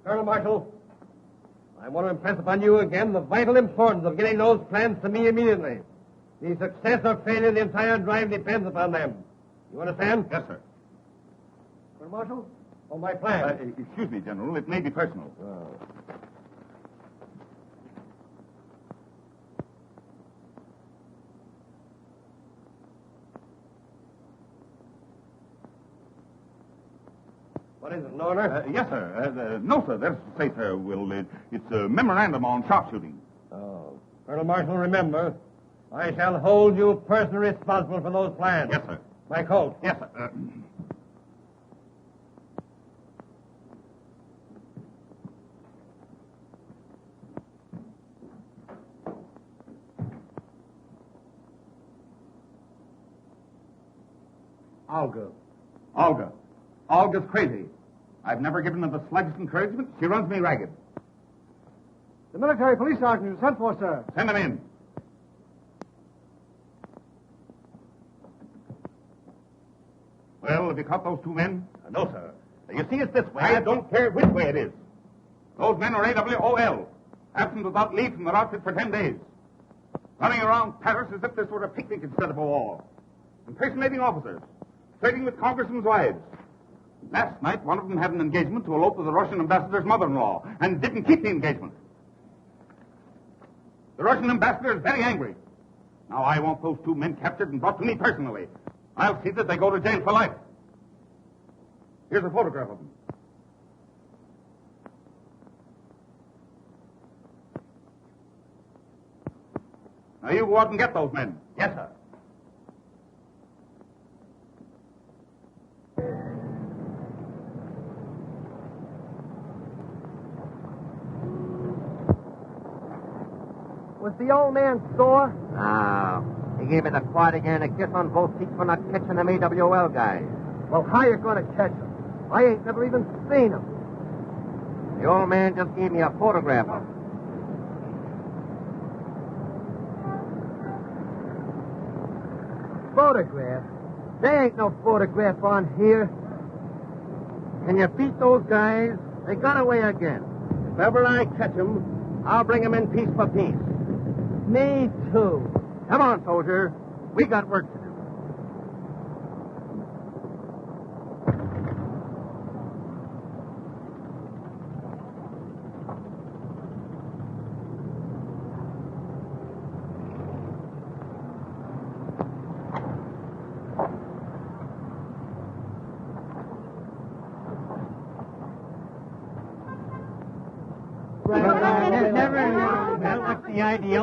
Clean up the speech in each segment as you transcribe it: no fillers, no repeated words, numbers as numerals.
Colonel Marshall, I want to impress upon you again the vital importance of getting those plans to me immediately. The success or failure of the entire drive depends upon them. You understand? Yes, sir. Colonel Marshall, on my plan. Excuse me, General. It may be personal. Oh. What is it, an order? Yes, sir. No, sir. That's to say, sir, it's a memorandum on sharpshooting. Oh. Colonel Marshall, remember, I shall hold you personally responsible for those plans. Yes, sir. My coat. Yes, sir. Olga. Olga's crazy. I've never given her the slightest encouragement. She runs me ragged. The military police sergeant is sent for, sir. Send him in. Well, have you caught those two men? No, sir. You see, it's this way. I don't care which way it is. Those men are AWOL. Absent without leave from their outfit for 10 days. Running around Paris as if this were a picnic instead of a war. Impersonating officers. Trading with congressmen's wives. Last night, one of them had an engagement to elope with the Russian ambassador's mother-in-law and didn't keep the engagement. The Russian ambassador is very angry. Now I want those two men captured and brought to me personally. I'll see that they go to jail for life. Here's a photograph of them. Now you go out and get those men. Yes, sir. Was the old man sore? No. He gave me the quad again, a kiss on both cheeks for not catching them AWL guys. Well, how you going to catch him? I ain't never even seen him. The old man just gave me a photograph of him. Photograph? There ain't no photograph on here. Can you beat those guys? They got away again. If ever I catch them, I'll bring them in piece by piece. Me too. Come on, soldier. We got work to do.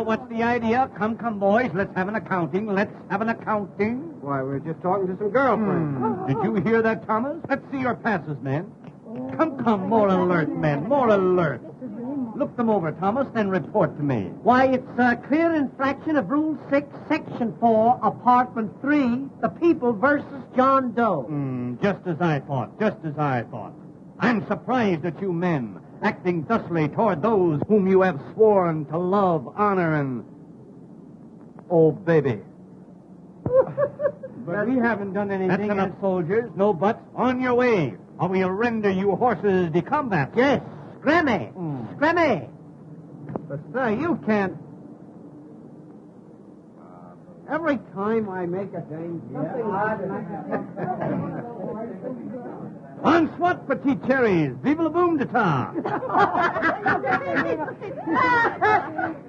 What's the idea? Come, boys. Let's have an accounting. Why, we're just talking to some girlfriends. Did you hear that, Thomas? Let's see your passes, men. Come, more alert, men, more alert. Look them over, Thomas, then report to me. Why, it's a clear infraction of Rule 6, Section 4, Apartment 3, the people versus John Doe. Just as I thought. I'm surprised at you men, acting thusly toward those whom you have sworn to love, honor, and... Oh, baby. But we haven't done anything. That's enough, soldiers. No buts. On your way, or we'll render you horses de combat. Yes, scrammy. Scrammy. But, sir, you can't... Every time I make a dame... On swat, petite cherries. Vive le boom de ta.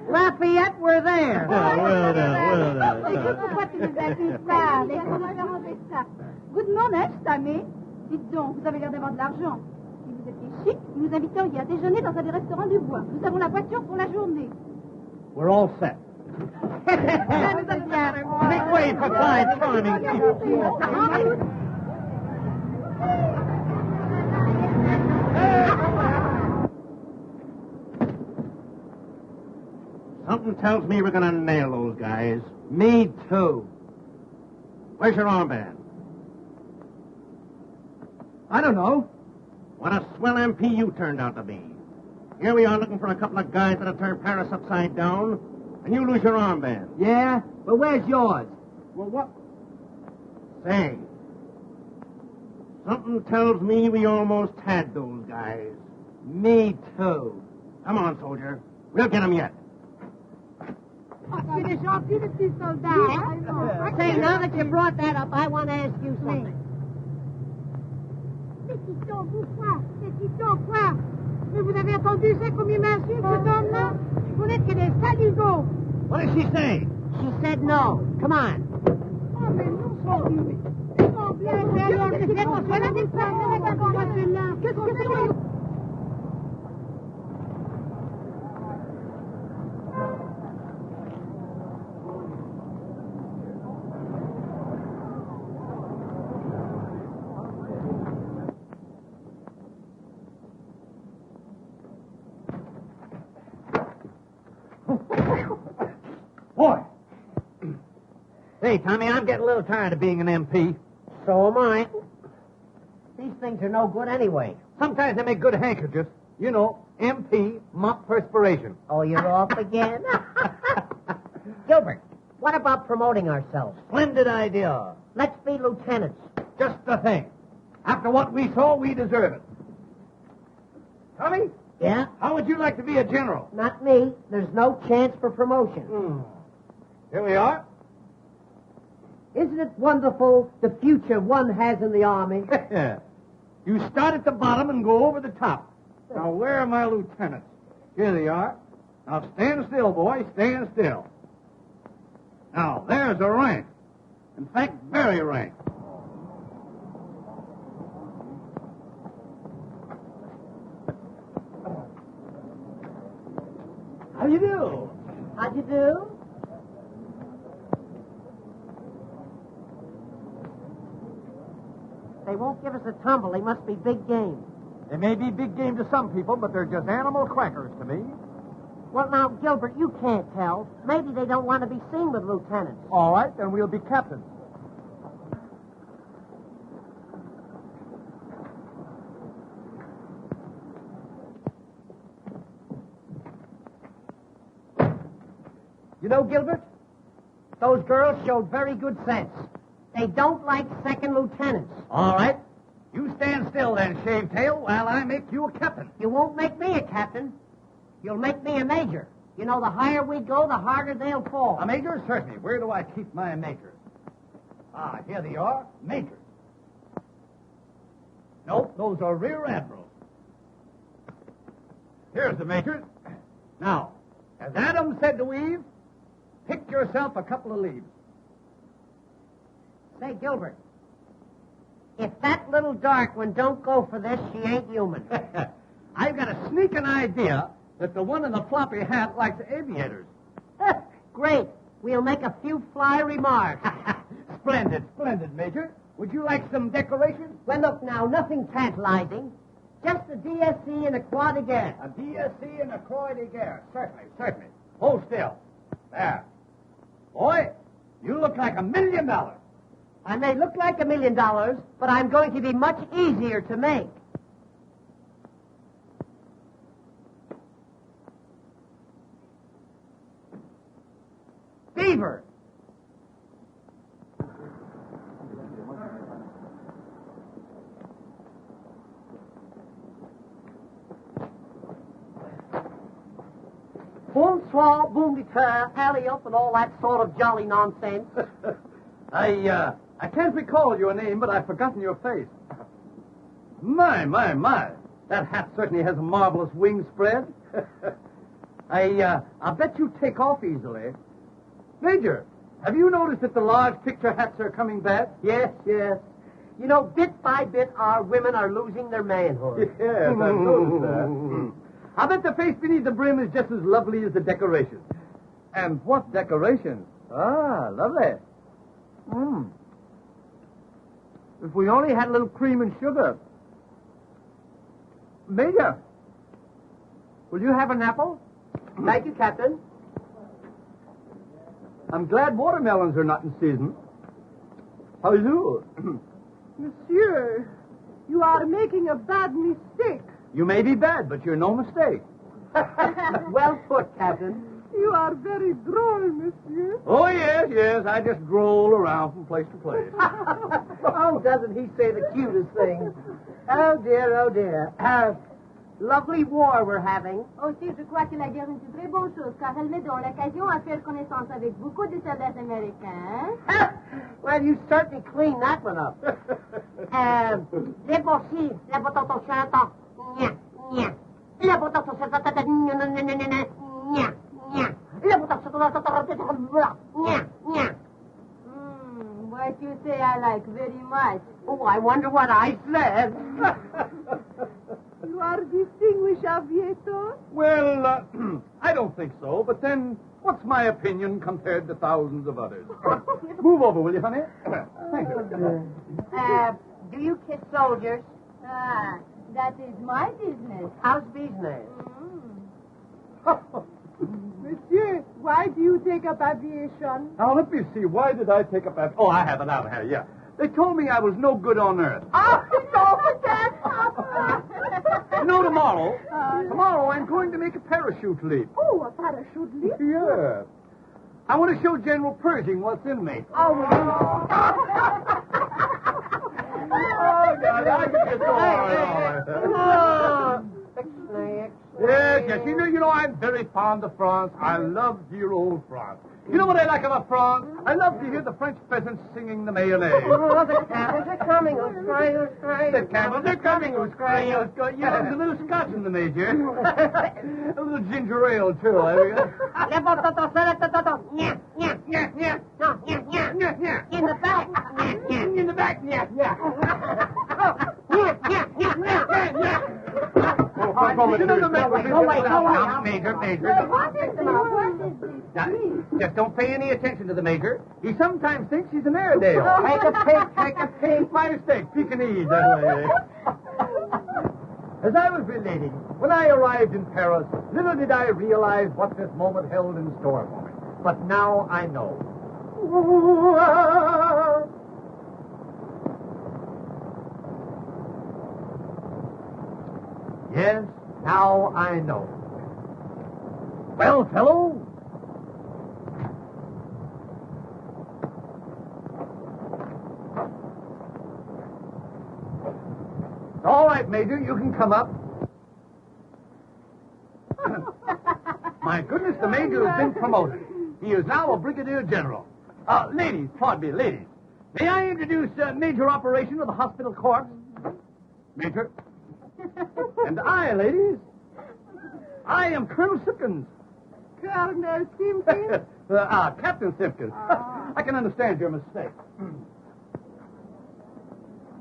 Lafayette, we're there. Well Vous demandez, Stamé? Dites donc, vous avez l'air d'avoir de l'argent. Si vous étiez chic, nous inviteriez à déjeuner dans un des restaurants du bois. Nous avons la voiture pour la journée. We're all set. Make way for five charming people. Something tells me we're going to nail those guys. Me too. Where's your armband? I don't know. What a swell MP you turned out to be. Here we are looking for a couple of guys that'll turn Paris upside down, and you lose your armband. Yeah? But where's yours? Well, what? Say, something tells me we almost had those guys. Me too. Come on, soldier. We'll get him yet. Il est gentil, le petit soldat. Say, now that you brought that up, I want to ask you something. Mais qui sont vous, quoi? Mais qui sont quoi? Mais vous avez entendu ça comme il m'insulte, cet homme-là? Vous n'êtes que des saligots. What did she say? She said no. Come on. Oh, mais nous sommes... Ils sont bien, qu'est-ce que c'est? Boy! Hey, Tommy, I'm getting a little tired of being an MP. So am I. These things are no good anyway. Sometimes they make good handkerchiefs. You know, MP, mop perspiration. Oh, you're off again? Gilbert, what about promoting ourselves? Splendid idea. Let's be lieutenants. Just the thing. After what we saw, we deserve it. Tommy, Yeah? how would you like to be a general? Not me. There's no chance for promotion. Here we are. Isn't it wonderful the future one has in the Army? You start at the bottom and go over the top. Now, where are my lieutenants? Here they are. Now, stand still, boy. Stand still. Now, there's a rank. In fact, very rank. How do you do? How'd you do? They won't give us a tumble. They must be big game. They may be big game to some people, but they're just animal crackers to me. Well, now, Gilbert, you can't tell. Maybe they don't want to be seen with lieutenants. All right, then we'll be captains. You know, Gilbert, those girls showed very good sense. They don't like second lieutenants. All right. You stand still then, Shave Tail, while I make you a captain. You won't make me a captain. You'll make me a major. You know, the higher we go, the harder they'll fall. A major? Certainly. Where do I keep my majors? Ah, here they are. Majors. Nope, those are rear admirals. Here's the majors. Now, as Adam said to Eve, pick yourself a couple of leaves. Say, Gilbert, if that little dark one don't go for this, she ain't human. I've got a sneaking idea that the one in the floppy hat likes aviators. Great. We'll make a few fly remarks. Splendid, splendid, Major. Would you like some decorations? Well, look now, nothing tantalizing. Just a DSC and a croix de guerre. A DSC and a croix de guerre. Certainly, certainly. Hold still. There. Boy, you look like $1 million. I may look like $1 million, but I'm going to be much easier to make. Beaver. Bonsoir, boom de terre, alley up, and all that sort of jolly nonsense. I can't recall your name, but I've forgotten your face. My. That hat certainly has a marvelous wing spread. I bet you take off easily. Major, have you noticed that the large picture hats are coming back? Yes. You know, bit by bit, our women are losing their manhood. Yes, I've noticed that. I bet the face beneath the brim is just as lovely as the decorations. And what decorations? Ah, lovely. If we only had a little cream and sugar. Major, will you have an apple? Thank you, Captain. I'm glad watermelons are not in season. How do you do? Monsieur, you are making a bad mistake. You may be bad, but you're no mistake. Well put, Captain. You are very droll, monsieur. Oh, yes. I just stroll around from place to place. Oh, doesn't he say the cutest things? Oh, dear. Lovely war we're having. Aussi, je crois que la guerre est une très bonne chose, car elle met donc l'occasion à faire connaissance avec beaucoup de soldats américains. Well, you certainly cleaned that one up. Les boursiers, la potato chata. Nya, nya. La potato chata, nya, nya, nya, nya, nya, nya. La potato chata, nya, nya. What you say I like very much. Oh, I wonder what I said. You are distinguished aviator? Well, I don't think so, but then what's my opinion compared to thousands of others? Move over, will you, honey? Thank you. Do you kiss soldiers? Ah, that is my business. How's business? Monsieur, why do you take up aviation? Now, let me see. Why did I take up that? Oh, I have it out here, yeah. They told me I was no good on Earth. Oh, don't forget. You know, tomorrow I'm going to make a parachute leap. Oh, a parachute leap? Yeah. I want to show General Pershing what's in me. Oh, God, I could just go on. Yes, you know, I'm very fond of France. I love dear old France. You know what I like about France? I love to hear the French peasants singing the Mayonnaise. Oh, the camels are coming. Who's crying? Who's crying? The camels are coming. Who's crying? Who's crying? Yeah, there's a little scotch in the Major. A little ginger ale, too. In the back. In the back, yeah. Major. Just don't pay any attention to the Major. He sometimes thinks he's an Airedale. Take a peek. My mistake, Pekingese, anyway. As I was relating, when I arrived in Paris, little did I realize what this moment held in store for me. But now I know. Yes, now I know. Well, fellow? All right, Major, you can come up. My goodness, the Major has been promoted. He is now a Brigadier General. Ladies, pardon me, ladies. May I introduce Major Operation of the Hospital Corps? Major. And I, ladies, I am Colonel Simpkins. Colonel Simpkins? Captain Simpkins. I can understand your mistake.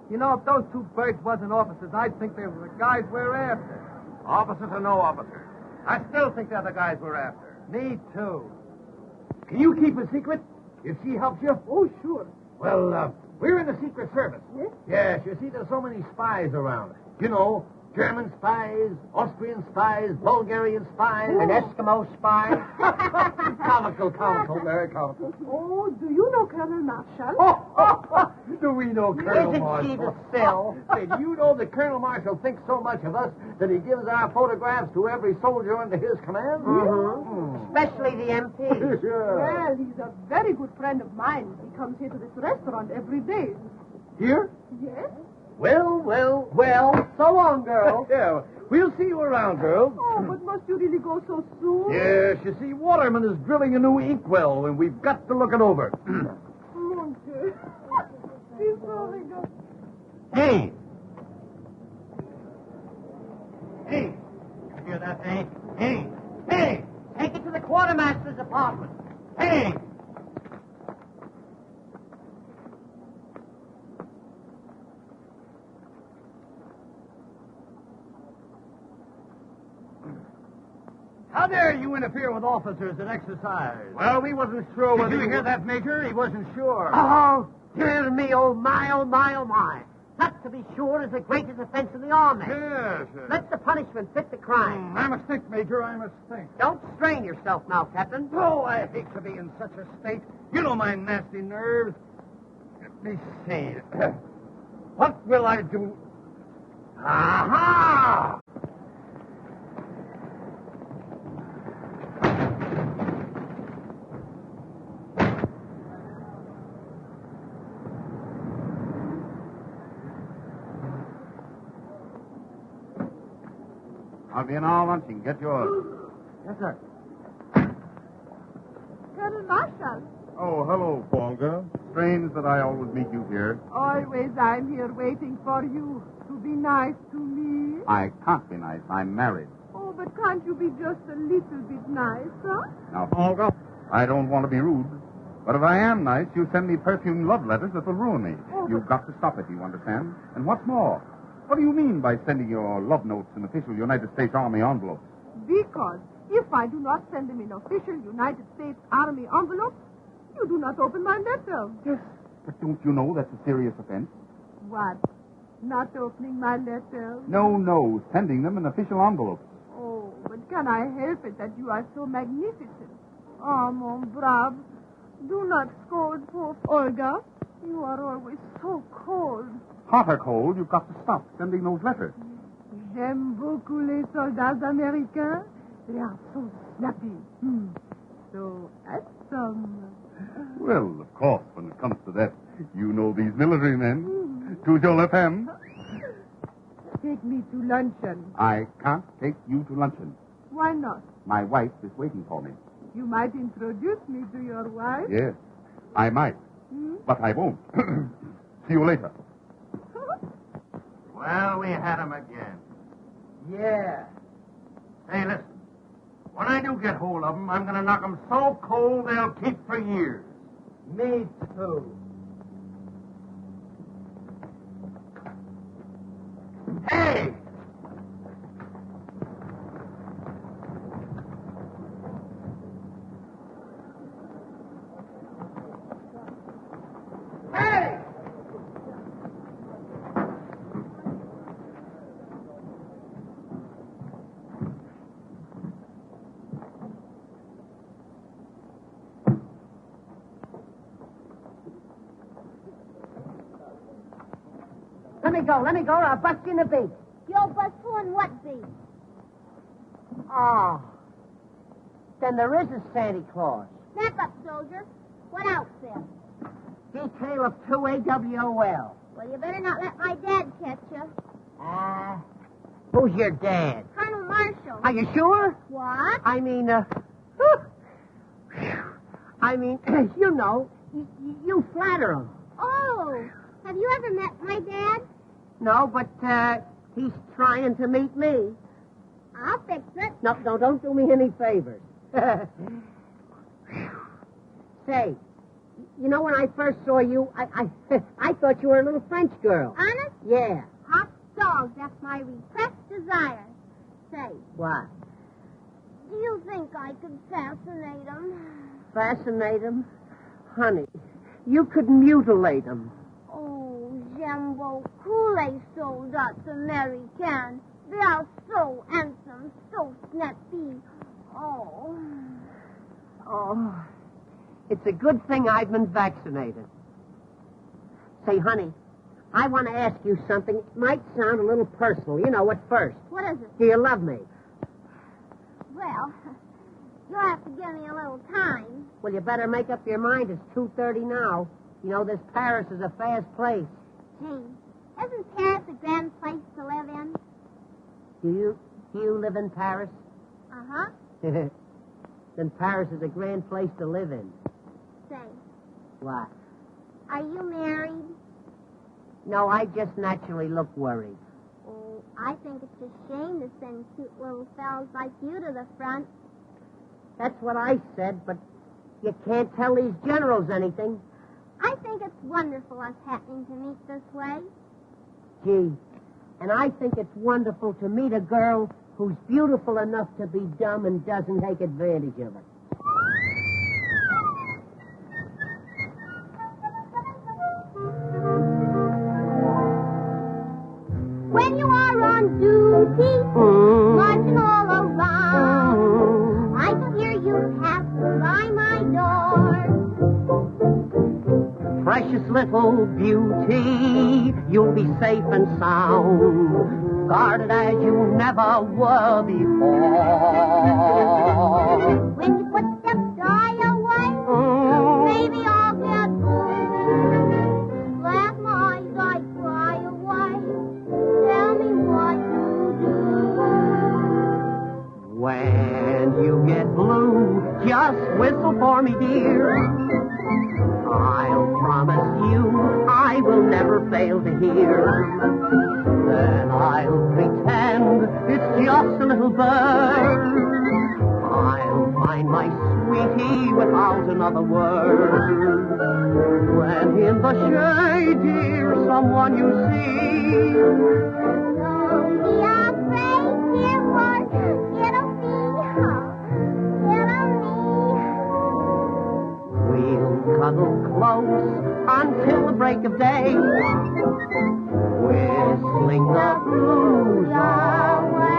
You know, if those two birds wasn't officers, I'd think they were the guys we're after. Officers or no officers? I still think they're the guys we're after. Me, too. Can you keep a secret if she helps you? Oh, sure. Well, we're in the Secret Service. Yes? Yes, you see, there's so many spies around. You know, German spies, Austrian spies, Bulgarian spies. An Eskimo spy. Comical, very comical. Oh, do you know Colonel Marshall? Do we know Colonel Marshall? Isn't she the sill? Hey, do you know that Colonel Marshall thinks so much of us that he gives our photographs to every soldier under his command? Especially the MP. Well, he's a very good friend of mine. He comes here to this restaurant every day. Here? Yes? Well. So long, girl. Yeah, we'll see you around, girls. Oh, but must you really go so soon? Yes, you see, Waterman is drilling a new inkwell, and we've got to look it over. Mon Dieu. He's so good. Hey! Hey! You hear that, hey? Hey! Hey! Take it to the quartermaster's apartment. Hey! How dare you interfere with officers at exercise? Well, we wasn't sure Did you hear that, Major? He wasn't sure. Oh, dear me, oh my, oh my, oh my. That, to be sure, is the greatest offense in the army. Yes. Let the punishment fit the crime. I must think, Major, I must think. Don't strain yourself now, Captain. Oh, I hate to be in such a state. You know my nasty nerves. Let me see. What will I do? Aha! I'll be in all lunching. Get yours. Yes, sir. Colonel Marshall. Oh, hello, Folga. Strange that I always meet you here. Always I'm here waiting for you to be nice to me. I can't be nice. I'm married. Oh, but can't you be just a little bit nice, huh? Now, Folga, I don't want to be rude, but if I am nice, you send me perfumed love letters that will ruin me. Oh, You've got to stop it, you understand? And what's more, what do you mean by sending your love notes in official United States Army envelopes? Because if I do not send them in official United States Army envelopes, you do not open my letter. Yes. But don't you know that's a serious offense? What? Not opening my letter? No, sending them in official envelopes. Oh, but can I help it that you are so magnificent? Oh, mon brave. Do not scold poor Olga. You are always so cold. Hot or cold, you've got to stop sending those letters. J'aime beaucoup les soldats américains. They are so snappy. So handsome. Well, of course, when it comes to that, you know these military men. Toujours la femme. Take me to luncheon. I can't take you to luncheon. Why not? My wife is waiting for me. You might introduce me to your wife. Yes, I might, but I won't. See you later. Well, we had him again. Yeah. Hey, listen. When I do get hold of them, I'm going to knock them so cold they'll keep for years. Me too. Hey! Hey! Let me go, or I'll bust you in the beak. You'll bust who and what be? Oh. Then there is a Santa Claus. Snap up, soldier. What outfit? Detail of 2 AWOL. Well, you better not let my dad catch you. Who's your dad? Colonel Marshall. Are you sure? What? I mean, you know, you flatter him. Oh, have you ever met my dad? No, but, he's trying to meet me. I'll fix it. No, don't do me any favors. Say, you know, when I first saw you, I thought you were a little French girl. Honest? Yeah. Hot dog, that's my repressed desire. Say, What? do you think I could fascinate him? Fascinate him? Honey, you could mutilate him. Oh, j'aime beaucoup les soldats américains. They are so handsome, so snappy. Oh. Oh, it's a good thing I've been vaccinated. Say, honey, I want to ask you something. It might sound a little personal, you know, at first. What is it? Do you love me? Well, you'll have to give me a little time. Well, you better make up your mind. It's 2:30 now. You know, this Paris is a fast place. Gee, isn't Paris a grand place to live in? Do you live in Paris? Uh-huh. Then Paris is a grand place to live in. Say, What? are you married? No, I just naturally look worried. Oh, I think it's a shame to send cute little fellas like you to the front. That's what I said, but you can't tell these generals anything. I think it's wonderful us happening to meet this way. Gee, and I think it's wonderful to meet a girl who's beautiful enough to be dumb and doesn't take advantage of it. When you are on duty, marching all around, I can hear you passing by my door. Precious little beauty, you'll be safe and sound, guarded as you never were before. When your footsteps die away, maybe I'll get home. Laugh my eyes, I cry away. Tell me what to do. promise you I will never fail to hear. Then I'll pretend it's just a little bird. I'll find my sweetie without another word. When in the shade, dear, someone you see. Don't be afraid, dear, for it'll be me. We'll cuddle close until the break of day, whistling the blues away.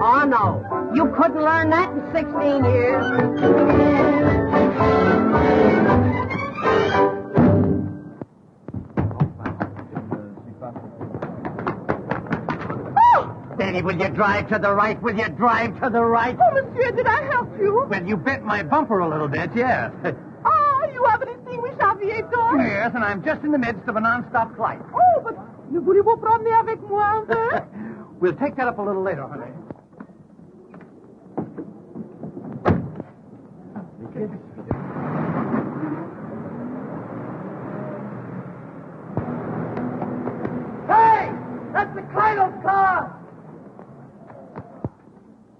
Oh, no. You couldn't learn that in 16 years. Danny, will you drive to the right? Will you drive to the right? Oh, monsieur, did I help you? Well, you bent my bumper a little bit, yes. Ah, you have an extinguished aviator? Yes, and I'm just in the midst of a non-stop flight. Oh, but ne voulez-vous promener avec moi un peu? We'll take that up a little later, honey. Hey! That's the Cradle's car!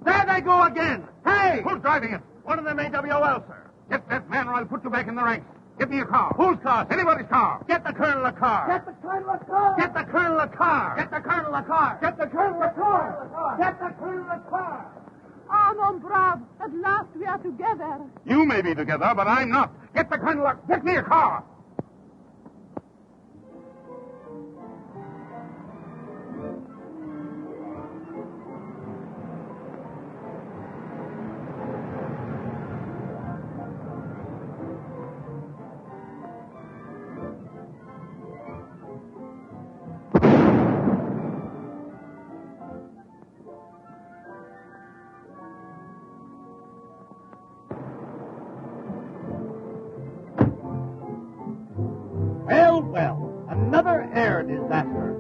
There they go again! Hey! Who's driving it? One of them AWOL, sir. Get that man or I'll put you back in the ranks. Get me a car. Whose car? Anybody's car. Get the colonel a car. Get the Cradle's car! Get the colonel a car. Get the colonel a car. Get the Cradle's car! Get the Cradle's car! Ah, mon brave, at last we are together. You may be together, but I'm not. Get the colonel. Get me a car. Well, another air disaster.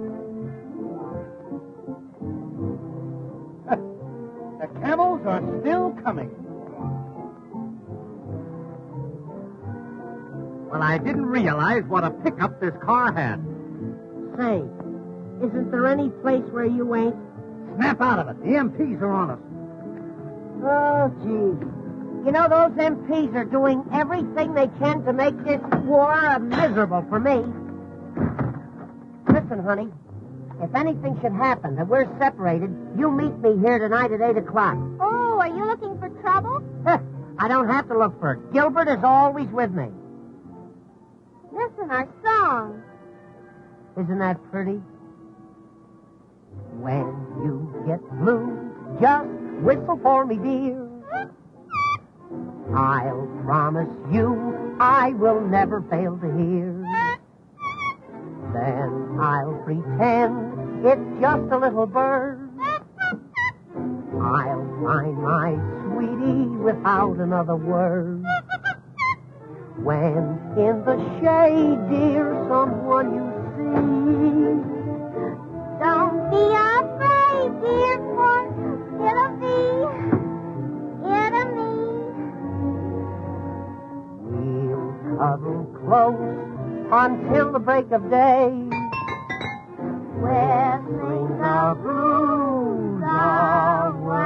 The camels are still coming. Well, I didn't realize what a pickup this car had. Say, isn't there any place where you ain't? Snap out of it. The MPs are on us. Oh, gee. You know, those MPs are doing everything they can to make this war miserable for me. Listen, honey, if anything should happen that we're separated, you meet me here tonight at 8 o'clock. Oh, are you looking for trouble? I don't have to look for it. Gilbert is always with me. Listen, our song. Isn't that pretty? When you get blue, just whistle for me, dear. I'll promise you I will never fail to hear. Then I'll pretend it's just a little bird. I'll find my sweetie without another word. When in the shade, dear, someone you see. Don't be afraid, dear, for it'll be me. huddle close until the break of day. Whistling the blues away.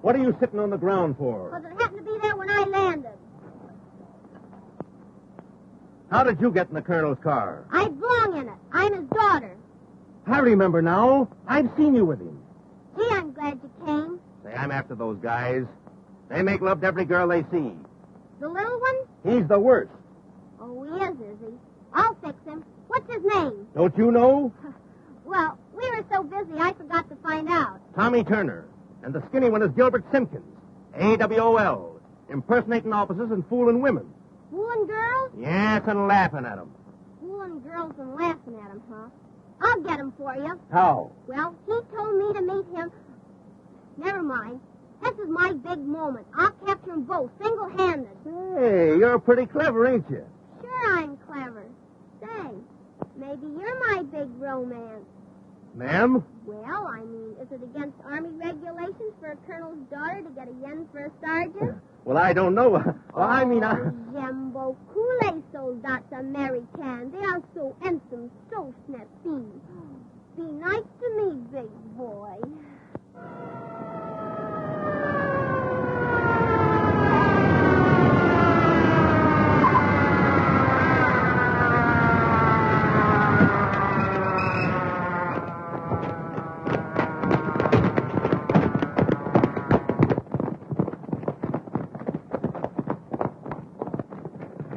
What are you sitting on the ground for? Because it happened to be there when I landed. How did you get in the colonel's car? I belong in it. I'm his daughter. I remember now. I've seen you with him. Gee, I'm glad you came. Say, I'm after those guys. They make love to every girl they see. The little one? He's the worst. Oh, he is he? I'll fix him. What's his name? Don't you know? Well, we were so busy I forgot to find out. Tommy Turner. And the skinny one is Gilbert Simpkins. AWOL. Impersonating officers and fooling women. Fooling girls? Yes, and laughing at them. Fooling girls and laughing at 'em, huh? I'll get 'em for you. How? Well, he told me to meet him. Never mind. This is my big moment. I'll capture 'em both, single-handed. Hey, you're pretty clever, ain't you? Sure I'm clever. Say, maybe you're my big romance. Ma'am? Well, I mean, is it against Army regulations for a colonel's daughter to get a yen for a sergeant? Well, I don't know. I mean, J'aime beaucoup les soldats Americans. They are so handsome, so snappy. Be nice to me, big boy.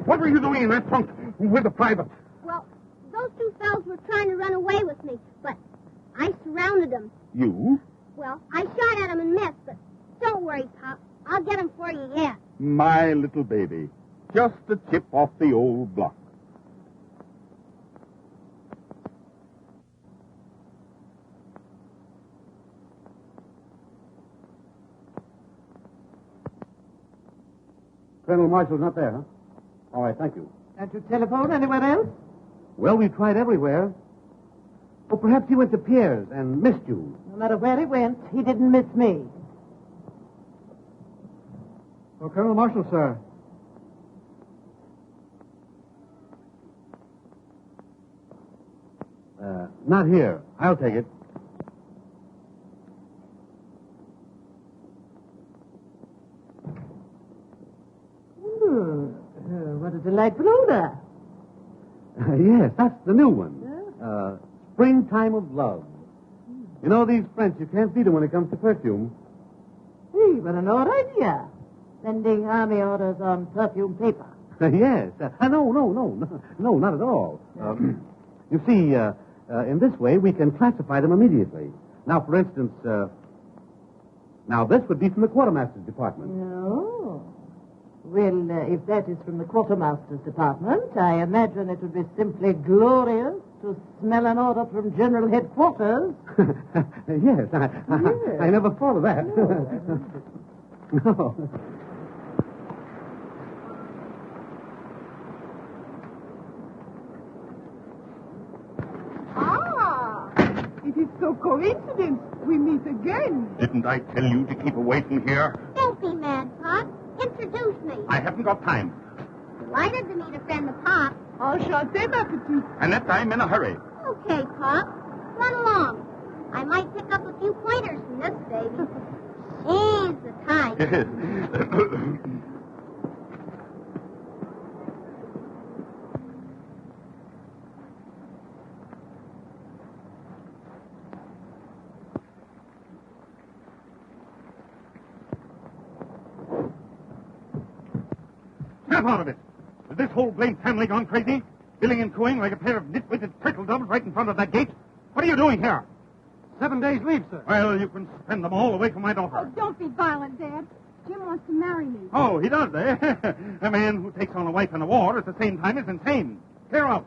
What were you doing in that trunk with the private? Well, those two fellows were trying to run away with me, but I surrounded them. You? Well, I shot at them and missed, but don't worry, Pop. I'll get them for you yet. My little baby. Just a chip off the old block. Colonel Marshall's not there, huh? All right, thank you. Can't you telephone anywhere else? Well, we've tried everywhere. Oh, perhaps he went to Pierre's and missed you. No matter where he went, he didn't miss me. Oh, Colonel Marshall, sir. Not here. I'll take it. What a delightful odor. Yes, that's the new one. Springtime of Love. You know, these French, you can't beat them when it comes to perfume. Gee, what an odd idea. Sending army orders on perfume paper. Yes. No, not at all. You see, in this way, we can classify them immediately. Now, for instance, now this would be from the quartermaster's department. Oh. Well, if that is from the quartermaster's department, I imagine it would be simply glorious to smell an order from General Headquarters. Yes, I never thought of that. No. It is so coincidence. We meet again. Didn't I tell you to keep away from here? Don't be mad, Pop. introduce me. I haven't got time. Delighted to meet a friend of Pop. Enchanté, ma petite. Annette, I'm in a hurry. Okay, Pop. Run along. I might pick up a few pointers from this baby. She's the type. Snap out of it. Is this whole blamed family gone crazy? Billing and cooing like a pair of nitwitted turtle doves right in front of that gate? What are you doing here? 7 days leave, sir. Well, you can spend them all away from my daughter. Oh, don't be violent, Dad. Jim wants to marry me. Oh, he does, eh? A man who takes on a wife in a war at the same time is insane. Clear out.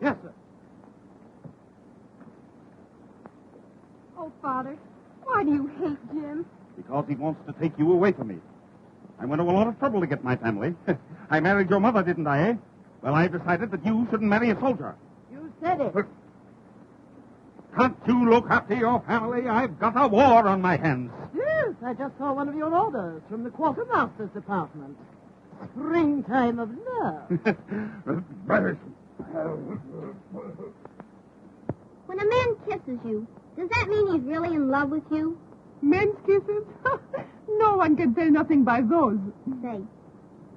Yes, sir. Oh, Father, why do you hate Jim? Because he wants to take you away from me. I went to a lot of trouble to get my family. I married your mother, didn't I, eh? Well, I've decided that you shouldn't marry a soldier. You said it. Can't you look after your family? I've got a war on my hands. Yes, I just saw one of your orders from the quartermaster's department. Springtime of love. When a man kisses you, does that mean he's really in love with you? Men's kisses? No one can tell nothing by those. Say,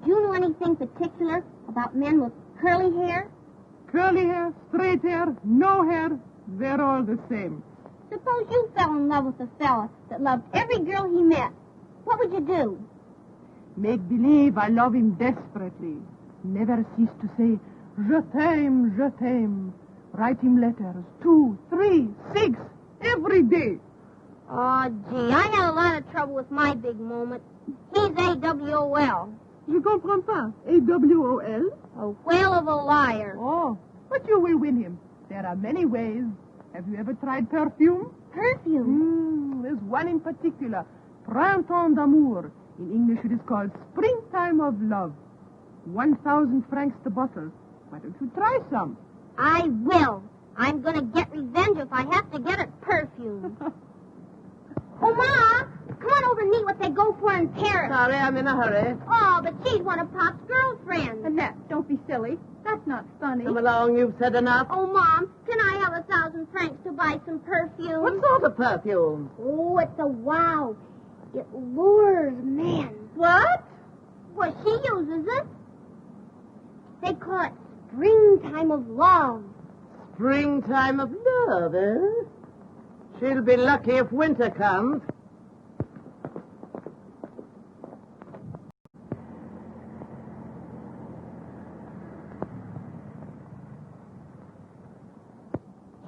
do you know anything particular about men with curly hair? Curly hair, straight hair, no hair, they're all the same. Suppose you fell in love with a fella that loved every girl he met. What would you do? Make believe I love him desperately. Never cease to say, je t'aime, je t'aime. Write him letters, 2, 3, 6, every day. Oh, gee, I had a lot of trouble with my big moment. He's AWOL. Je comprends pas. AWOL? A whale of a liar. Oh, but you will win him. There are many ways. Have you ever tried perfume? Perfume? There's one in particular. Printemps d'amour. In English it is called Springtime of Love. 1,000 francs the bottle. Why don't you try some? I will. I'm going to get revenge if I have to get it perfume. Oh, Ma, come on over and meet what they go for in Paris. Sorry, I'm in a hurry. Oh, but she's one of Pop's girlfriends. Annette, don't be silly. That's not funny. Come along, you've said enough. Oh, Mom, can I have 1,000 francs to buy some perfume? What sort of perfume? Oh, it's a wow. It lures men. What? Well, she uses it. They call it Springtime of Love. Springtime of love, eh? She'll be lucky if winter comes.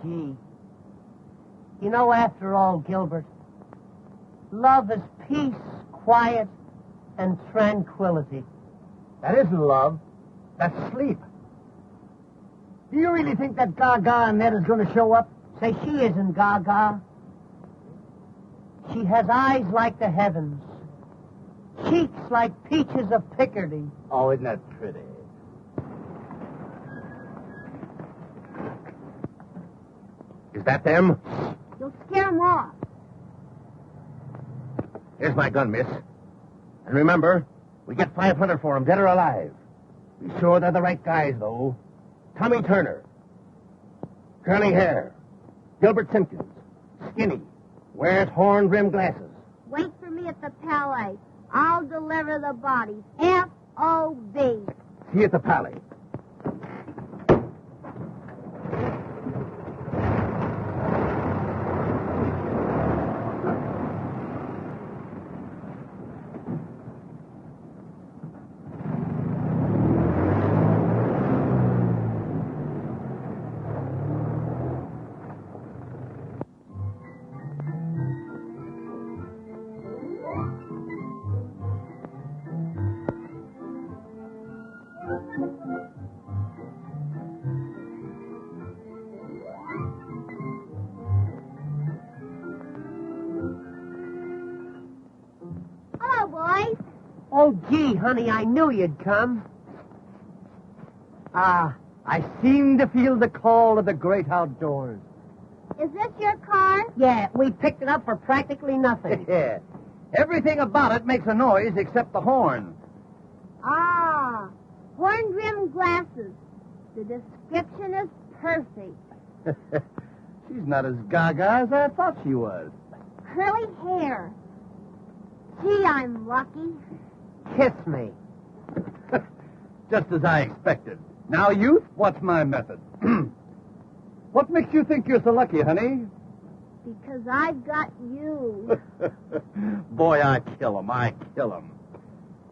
Gee. You know, after all, Gilbert, love is peace, quiet, and tranquility. That isn't love. That's sleep. Do you really think that Gaga Annette is going to show up? Say, she isn't Gaga. She has eyes like the heavens, cheeks like peaches of Picardy. Oh, isn't that pretty? Is that them? You'll scare them off. Here's my gun, miss. And remember, we get 500 for them, dead or alive. Be sure they're the right guys, though. Tommy Turner. Curly hair. Gilbert Simpkins. Skinny. Wears horn-rimmed glasses. Wait for me at the Palais. I'll deliver the bodies. F.O.B. See you at the Palais. Hello, boys. Oh, gee, honey, I knew you'd come. Ah, I seem to feel the call of the great outdoors. Is this your car? Yeah, we picked it up for practically nothing. Yeah. Everything about it makes a noise except the horn. Ah, horn-rimmed glasses. The description is perfect. She's not as gaga as I thought she was. Curly hair. Gee, I'm lucky. Kiss me. Just as I expected. Now, youth, what's my method? What makes you think you're so lucky, honey? Because I've got you. Boy, I kill him.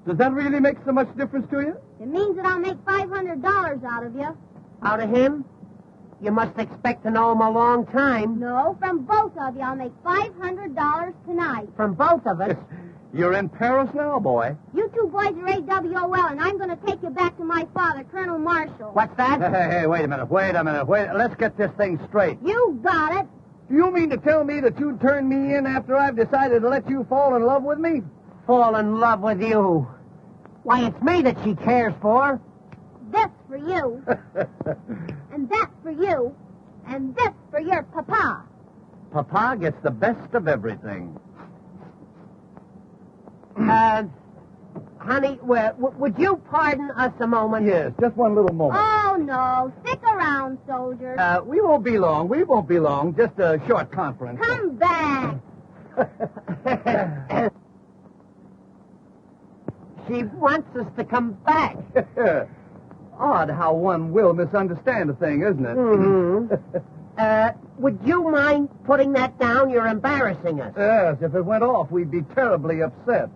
Does that really make so much difference to you? It means that I'll make $500 out of you. Out of him? You must expect to know him a long time. No, from both of you, I'll make $500 tonight. From both of us. You're in Paris now, boy. You two boys are AWOL, and I'm going to take you back to my father, Colonel Marshall. What's that? Hey, wait a minute. Let's get this thing straight. You got it. Do you mean to tell me that you'd turn me in after I've decided to let you fall in love with me? Fall in love with you. Why, it's me that she cares for. This for you. And that for you. And this for your papa. Papa gets the best of everything. Honey, would you pardon us a moment? Yes, just one little moment. Oh, no. Stick around, soldiers. We won't be long. Just a short conference. Come back. She wants us to come back. Odd how one will misunderstand a thing, isn't it? Mm-hmm. Would you mind putting that down? You're embarrassing us. Yes, if it went off, we'd be terribly upset.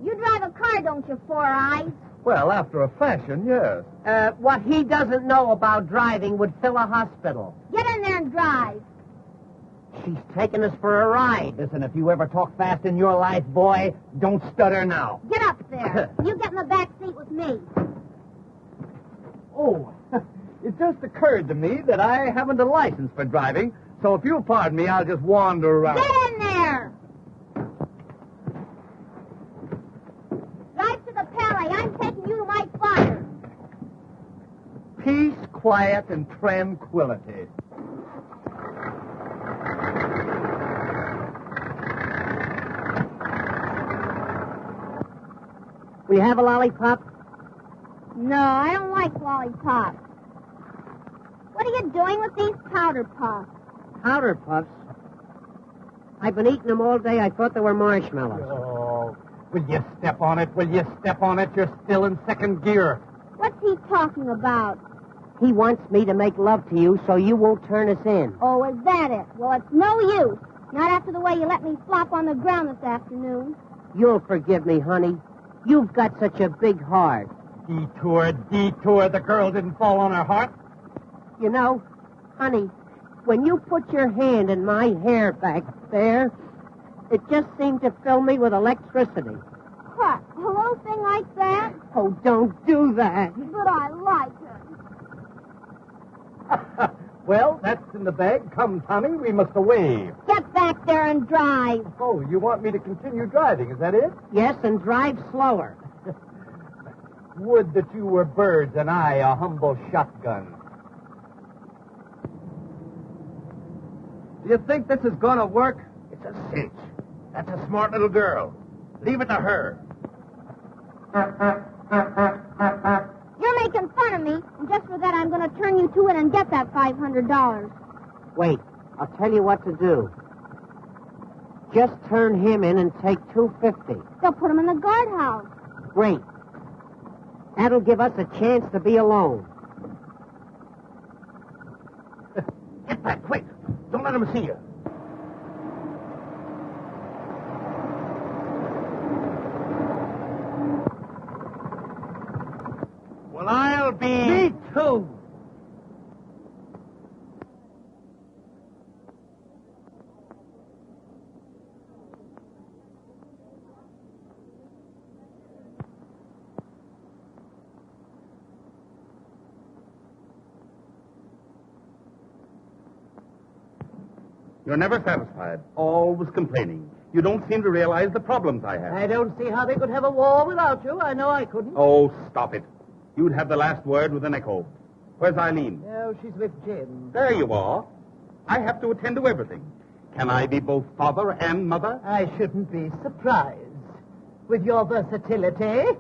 You drive a car, don't you, Four Eyes? Well, after a fashion, yes. What he doesn't know about driving would fill a hospital. Get in there and drive. She's taking us for a ride. Listen, if you ever talk fast in your life, boy, don't stutter now. Get up there. You get in the back seat with me. Oh, it just occurred to me that I haven't a license for driving, so if you'll pardon me, I'll just wander around. Get in there. Drive to the Palais. I'm taking you to my father. Peace, quiet, and tranquility. Will you have a lollipop? No, I don't like lollipops. What are you doing with these powder puffs? Powder puffs? I've been eating them all day. I thought they were marshmallows. Oh, will you step on it? You're still in second gear. What's he talking about? He wants me to make love to you so you won't turn us in. Oh, is that it? Well, it's no use. Not after the way you let me flop on the ground this afternoon. You'll forgive me, honey. You've got such a big heart. Detour. The girl didn't fall on her heart. You know, honey, when you put your hand in my hair back there, it just seemed to fill me with electricity. What? A little thing like that? Oh, don't do that. But I like it. Well, that's in the bag. Come, Tommy, we must away. Get back there and drive. Oh, you want me to continue driving, is that it? Yes, and drive slower. Would that you were birds and I a humble shotgun. Do you think this is going to work? It's a cinch. That's a smart little girl. Leave it to her. You're making fun of me, and just for that I'm going to turn you to it and get that $500. Wait, I'll tell you what to do. Just turn him in and take $250. They'll put him in the guardhouse. Great. That'll give us a chance to be alone. Get back, quick. Don't let him see you. Well, I'll be... Me too. You're never satisfied, always complaining. You don't seem to realize the problems I have. I don't see how they could have a war without you. I know I couldn't. Oh, stop it. You'd have the last word with an echo. Where's Eileen? Oh, she's with Jim. There you are. I have to attend to everything. Can I be both father and mother? I shouldn't be surprised. With your versatility.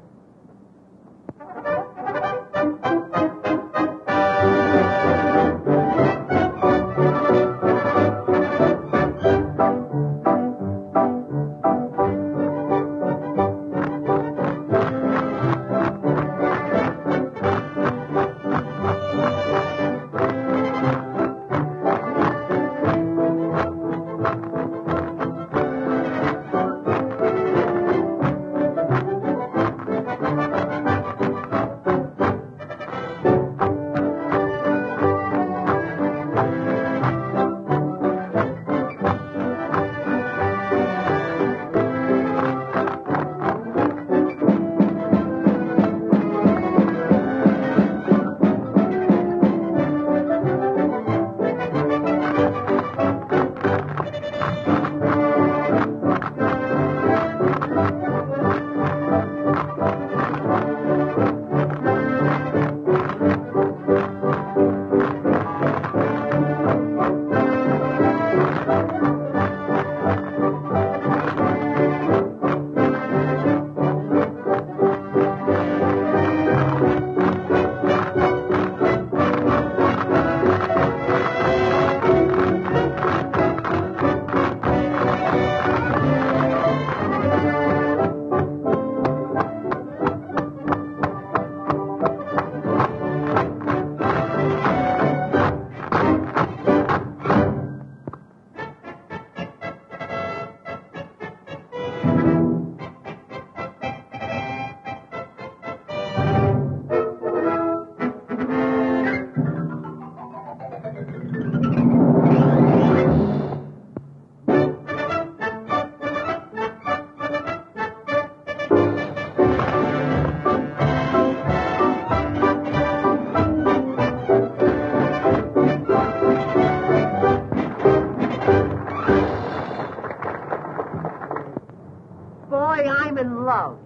love.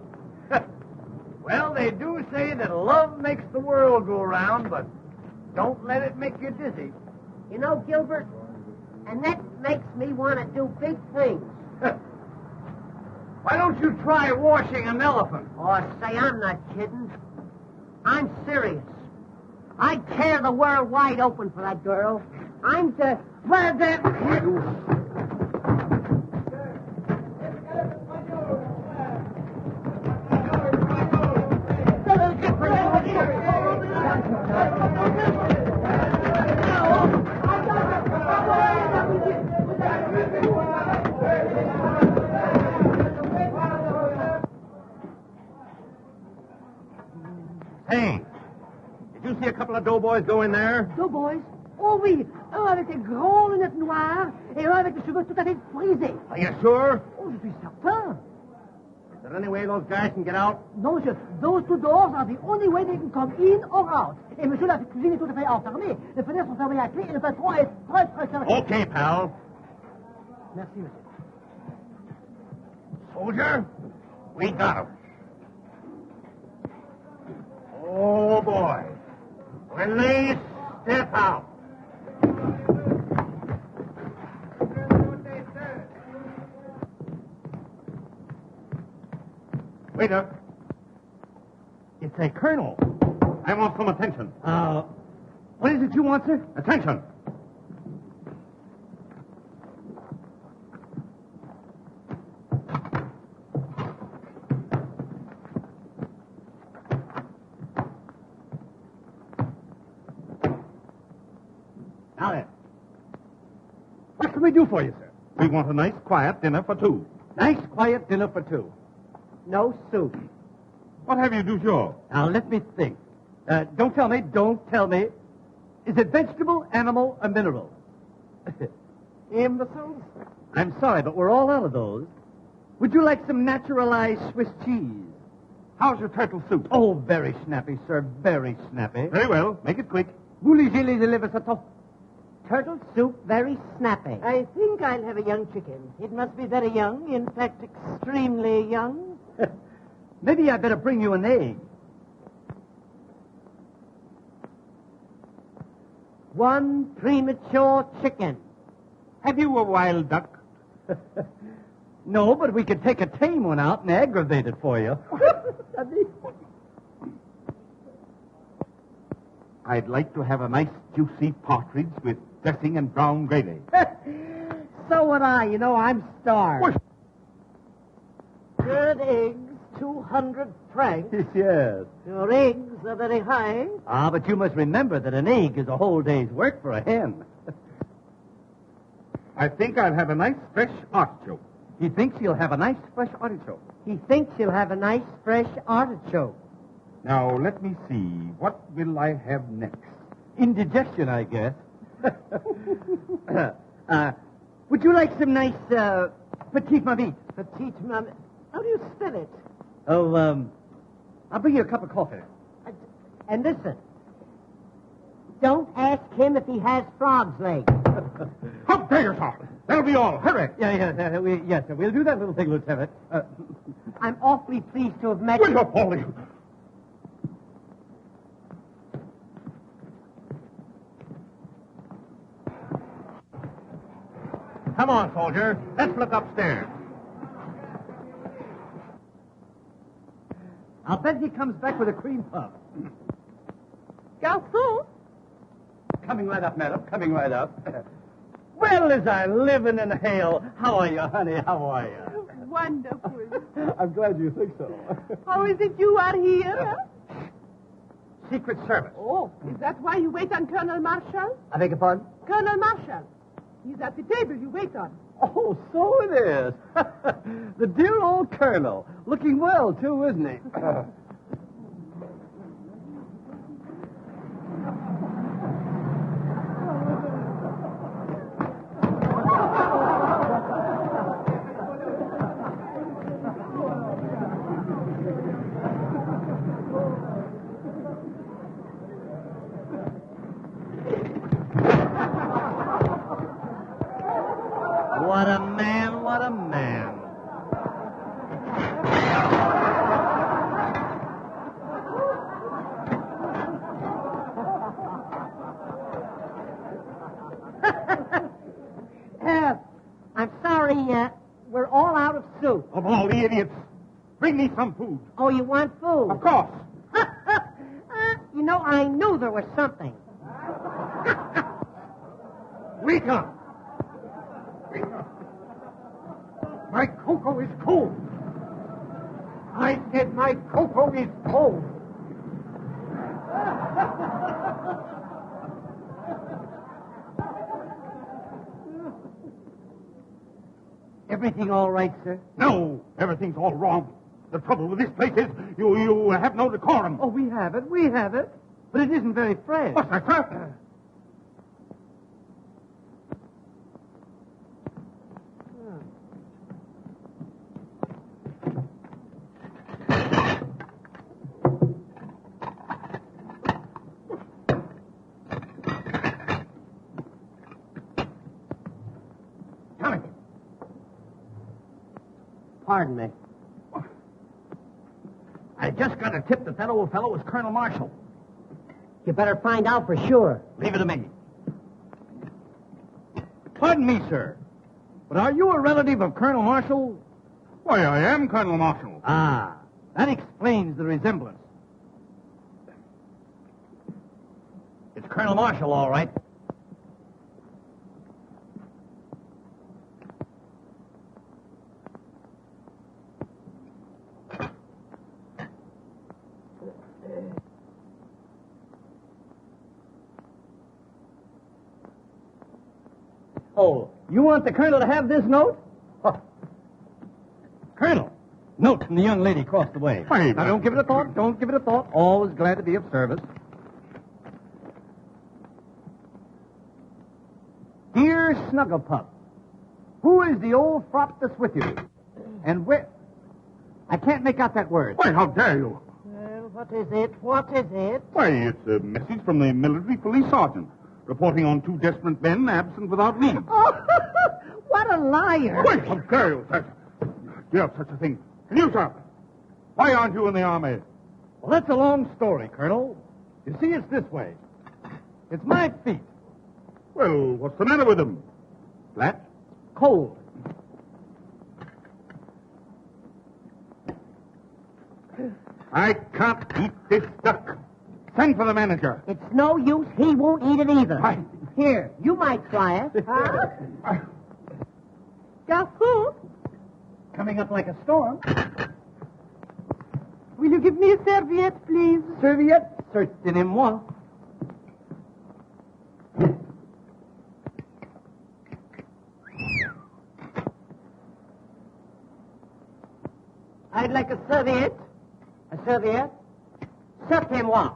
Well, they do say that love makes the world go round, but don't let it make you dizzy. You know, Gilbert, and that makes me want to do big things. Why don't you try washing an elephant? Oh, say, I'm not kidding. I'm serious. I'd tear the world wide open for that girl. I'm the... Well, Hey, did you see a couple of doughboys go in there? Doughboys? Oh oui, un avec des grandes lunettes noires et un avec des cheveux tout à fait frisés. Are you sure? Oh, je suis certain. Is there any way those guys can get out? Non, monsieur, those two doors are the only way they can come in or out. Et monsieur, la cuisine est tout à fait enfermée. Les fenêtres sont fermées à clé et le patron est très, très carré. Okay, pal. Merci, monsieur. Soldier, we got him. Oh, boy. When they step out. Waiter. It's a colonel. I want some attention. What is it you want, sir? Attention. Now then. What can we do for you, sir? We want a nice, quiet dinner for two. Nice, quiet dinner for two. No soup. What have you du jour? Now, let me think. Don't tell me. Is it vegetable, animal, or mineral? Imbeciles? I'm sorry, but we're all out of those. Would you like some naturalized Swiss cheese? How's your turtle soup? Oh, very snappy, sir. Very snappy. Very well. Make it quick. Voulez-vous les levassatons? Turtle soup, very snappy. I think I'll have a young chicken. It must be very young, in fact, extremely young. Maybe I'd better bring you an egg. One premature chicken. Have you a wild duck? No, but we could take a tame one out and aggravate it for you. I'd like to have a nice, juicy partridge with dressing and brown gravy. So would I. You know, I'm starved. What? Good eggs, 200 francs. Yes. Your eggs are very high. Ah, but you must remember that an egg is a whole day's work for a hen. I think I'll have a nice fresh artichoke. He thinks he'll have a nice fresh artichoke. He thinks he'll have a nice, fresh artichoke. Now, let me see. What will I have next? Indigestion, I guess. Would you like some nice, petite mamite? Petite mamite. How do you spell it? Oh, I'll bring you a cup of coffee. And listen, don't ask him if he has frog's legs. How dare you, sir? That'll be all. Hurry. Yes, sir. We'll do that little thing, Lieutenant. I'm awfully pleased to have met Wait you. up, all of you. Come on, soldier. Let's look upstairs. I'll bet he comes back with a cream puff. Garçon, Coming right up, madam. Coming right up. Well, as I live in hell. How are you, honey? How are you? wonderful. I'm glad you think so. How is it you are here? Secret Service. Oh, is that why you wait on Colonel Marshall? I beg your pardon? Colonel Marshall. He's at the table you wait on. Oh, so it is. The dear old colonel. Looking well, too, isn't he? What a man, what a man. I'm sorry, we're all out of soup. Of all the idiots, bring me some food. Oh, you want food? Of course. You know, I knew there was something. Rita! My cocoa is cold. I said my cocoa is cold. Everything all right, sir? No, everything's all wrong. The trouble with this place is you have no decorum. Oh, we have it. But it isn't very fresh. What's that, sir? Tommy. Pardon me. I just got a tip that that old fellow was Colonel Marshall. You better find out for sure. Leave it to me. Pardon me, sir. But are you a relative of Colonel Marshall? Why, I am Colonel Marshall. Ah, that explains the resemblance. It's Colonel Marshall, all right. Oh, you want the colonel to have this note? Huh. Colonel, note from the young lady across the way. Hey, Now, don't give it a thought. Always glad to be of service. Dear Snugglepup, who is the old frop that's with you? And where... I can't make out that word. Why, how dare you? Well, what is it? What is it? Why, it's a message from the military police sergeant reporting on two desperate men absent without leave. Oh, what a liar. Wait, how dare you, sir? You have such a thing. And you, sir? Why aren't you in the army? Well, that's a long story, Colonel. You see, it's this way. It's my feet. Well, what's the matter with them? Flat? Cold. I can't eat this duck. Send for the manager. It's no use. He won't eat it either. Why? Here, you might try it. Garçon, Coming up like a storm. will you give me a serviette, please? Serviette? Certainement. I'd like a serviette. A serviette? Certainement.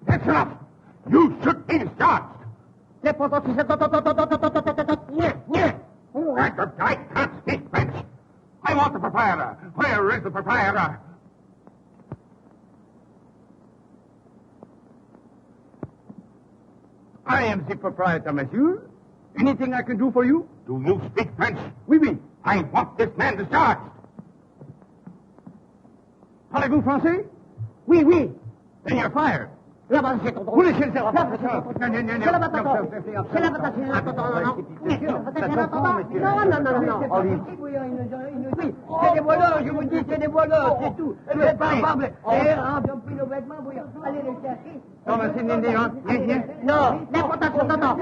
That's enough. You should be discharged. Yeah. I can't speak French. I want the proprietor. Where is the proprietor? I am the proprietor, monsieur. Anything I can do for you? Do you speak French? Oui, oui. I want this man discharged. Parlez-vous français? Oui, oui. Then you're fired. Là-bas, c'est ton Vous laissez le faire. C'est des voleurs, je vous dis, c'est des voleurs, c'est tout. Vous êtes pas capables. Ils ont pris nos vêtements, vous allez les chercher. Non, mais c'est une indigence. Non, l'importation, non.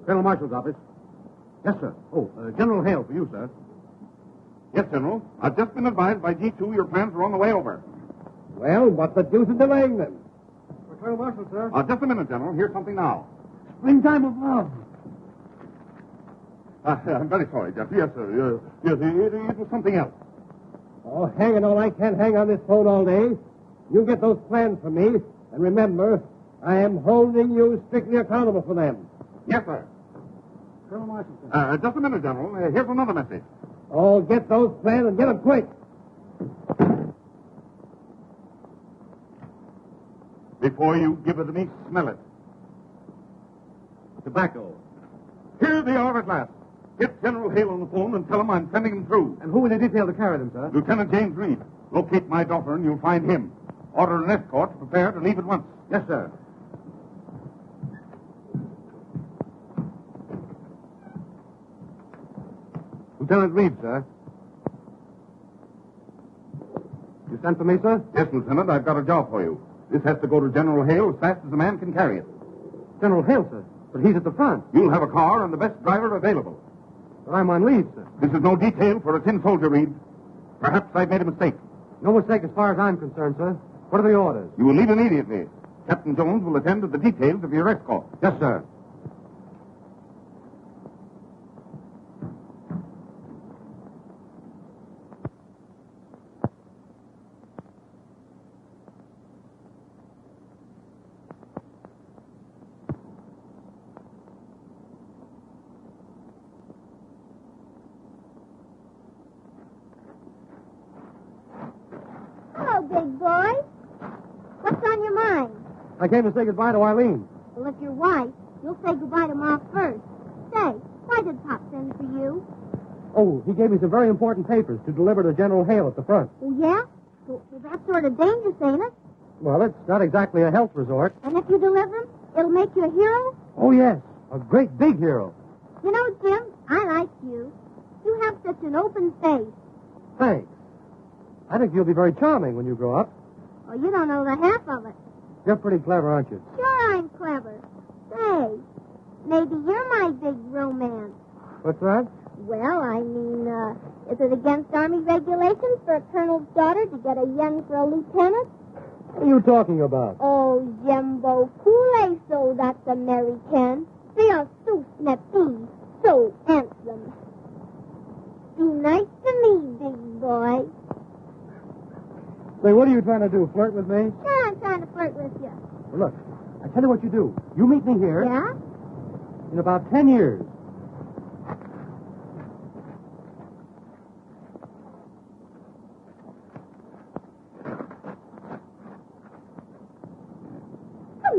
Colonel Marshal's office. Yes, sir. Oh, General Hale for you, sir. Yes, General. I've just been advised by G2 your plans are on the way over. Well, what the deuce is delaying them? For Colonel Marshal, sir. Just a minute, General. Here's something now. Springtime of love. I'm very sorry, Jeff. Yes, sir. Yes, it was something else. Oh, hang it all. I can't hang on this phone all day. You get those plans for me. And remember, I am holding you strictly accountable for them. Yes, sir. Colonel Marshal, sir. Just a minute, General. Here's another message. Oh, get those plans and get them quick. Before you give it to me, smell it. Tobacco. Here they are at last. Get General Hale on the phone and tell him I'm sending him through. And who will they detail to carry them, sir? Lieutenant James Reed. Locate my daughter and you'll find him. Order an escort to prepare to leave at once. Yes, sir. Lieutenant Reed, sir. You sent for me, sir? Yes, Lieutenant, I've got a job for you. This has to go to General Hale as fast as a man can carry it. General Hale, sir. But he's at the front. You'll have a car and the best driver available. But I'm on leave, sir. This is no detail for a tin soldier, Reed. Perhaps I've made a mistake. No mistake as far as I'm concerned, sir. What are the orders? You will leave immediately. Captain Jones will attend to the details of your escort. Yes, sir. Hello, big boy. What's on your mind? I came to say goodbye to Eileen. Well, if you're white, you'll say goodbye to Ma first. Say, why did Pop send for you? Oh, he gave me some very important papers to deliver to General Hale at the front. Oh, yeah? Well, that's sort of dangerous, ain't it? Well, it's not exactly a health resort. And if you deliver them, it'll make you a hero? Oh, yes. A great big hero. You know, Jim, I like you. You have such an open face. Thanks. I think you'll be very charming when you grow up. Oh, you don't know the half of it. You're pretty clever, aren't you? Sure, I'm clever. Say, maybe you're my big romance. What's that? Well, I mean, is it against Army regulations for a colonel's daughter to get a yen for a lieutenant? What are you talking about? Oh, Jimbo, cool so that's American. They are so snappy, so handsome. Be nice to me, big boy. Say, what are you trying to do, flirt with me? Sure, I'm trying to flirt with you. Well, look, I tell you what you do. You meet me here Yeah? in about 10 years.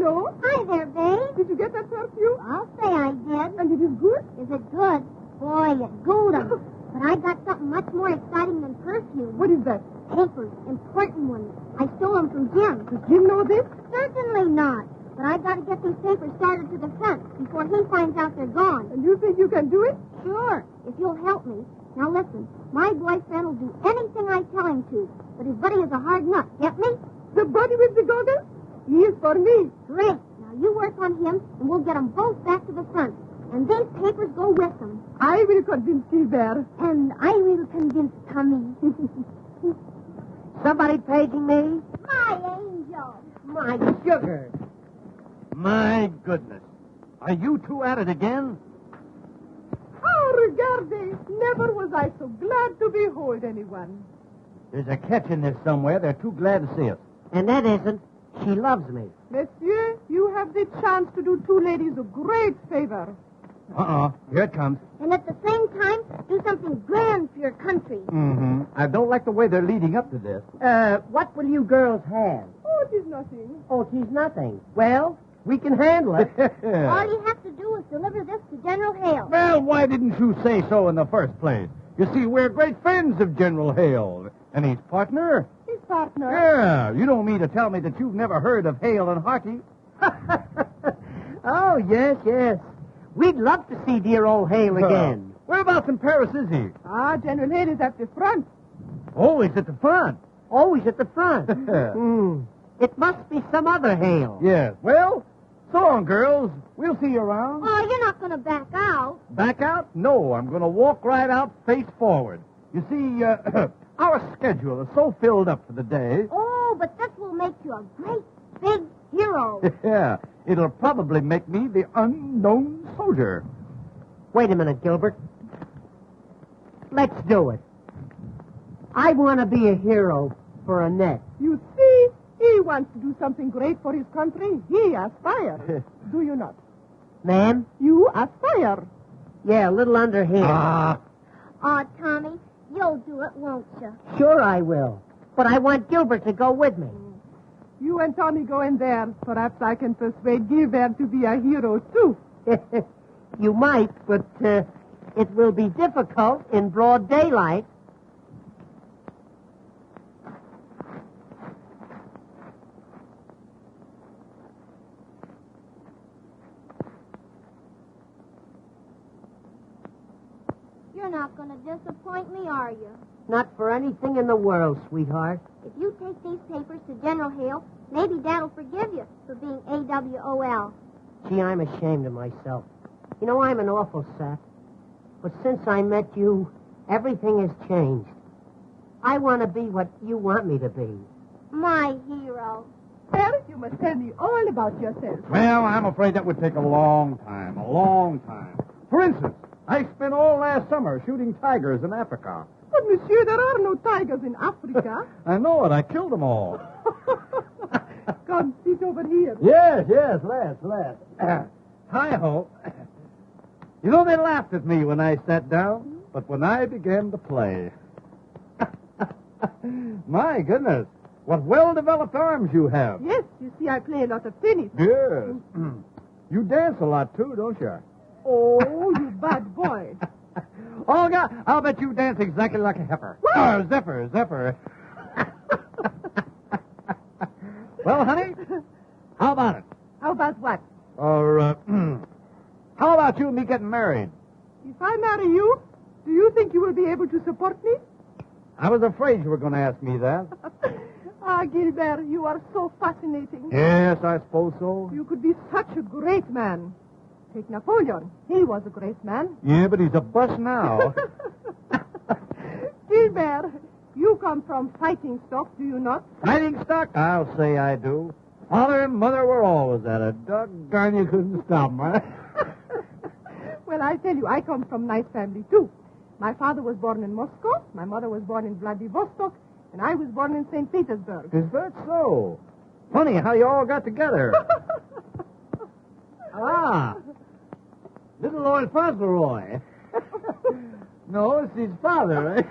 Hello. Hi there, babe. Did you get that perfume? I'll say I did. And it is good? Is it good? Boy, it's good. But I got something much more exciting than perfume. What is that? Papers, important ones. I stole them from Jim. Does Jim know this? Certainly not. But I got to get these papers started to the front before he finds out they're gone. And you think you can do it? Sure, if you'll help me. Now listen, my boyfriend will do anything I tell him to, but his buddy is a hard nut. Get me? The buddy with the goggles? He is for me. Great. Now you work on him, and we'll get them both back to the front. And these papers go with them. I will convince Gilbert. And I will convince Tommy. Somebody paging me? My angel. My sugar. My goodness. Are you two at it again? Oh, regarde. Never was I so glad to behold anyone. There's a catch in this somewhere. They're too glad to see us. And that isn't. She loves me. Monsieur, you have the chance to do two ladies a great favor. Here it comes. And at the same time, do something grand for your country. Mm-hmm. I don't like the way they're leading up to this. What will you girls have? Oh, it is nothing. Oh, she's nothing. Well, we can handle it. All you have to do is deliver this to General Hale. Well, why didn't you say so in the first place? You see, we're great friends of General Hale. And his partner? His partner. Yeah, you don't mean to tell me that you've never heard of Hale and Harkey? Oh, yes. We'd love to see dear old Hale again. Whereabouts in Paris is he? General Hale is at the front. Oh, he's at the front. Always at the front. It must be some other Hale. Yes. Well, so long, girls. We'll see you around. Oh, you're not going to back out. Back out? No, I'm going to walk right out face forward. You see, our schedule is so filled up for the day. Oh, but this will make you a great big hero. Yeah, it'll probably make me the unknown soldier. Wait a minute, Gilbert. Let's do it. I want to be a hero for Annette. You see, he wants to do something great for his country. He aspires. Do you not? Ma'am? You aspire. Yeah, a little underhand. Oh, Tommy, you'll do it, won't you? Sure I will. But I want Gilbert to go with me. You and Tommy go in there. Perhaps I can persuade Gilbert to be a hero, too. You might, but it will be difficult in broad daylight. You're not going to disappoint me, are you? Not for anything in the world, sweetheart. If you take these papers to General Hale, maybe Dad'll forgive you for being AWOL. Gee, I'm ashamed of myself. You know, I'm an awful sap. But since I met you, everything has changed. I want to be what you want me to be. My hero. Well, you must tell me all about yourself. Well, I'm afraid that would take a long time. For instance, I spent all last summer shooting tigers in Africa. But, monsieur, there are no tigers in Africa. I know it. I killed them all. Come, sit over here. Yes, let's. Hi-ho. You know, they laughed at me when I sat down, but when I began to play... My goodness, what well-developed arms you have. Yes, you see, I play a lot of tennis. Yes. You dance a lot, too, don't you? Oh, you bad boy. Oh, God, I'll bet you dance exactly like a heifer. Zephyr. Well, honey, how about it? How about what? Or, how about you and me getting married? If I marry you, do you think you will be able to support me? I was afraid you were going to ask me that. Gilbert, you are so fascinating. Yes, I suppose so. You could be such a great man. Take Napoleon. He was a great man. Yeah, but he's a bust now. Gilbert, you come from fighting stock, do you not? Fighting stock? I'll say I do. Father and Mother were always at it. Doggone, you couldn't stop them, huh? Well, I tell you, I come from nice family, too. My father was born in Moscow, my mother was born in Vladivostok, and I was born in St. Petersburg. Is that so? Funny how you all got together. Little old Fauntleroy. No, it's his father, eh?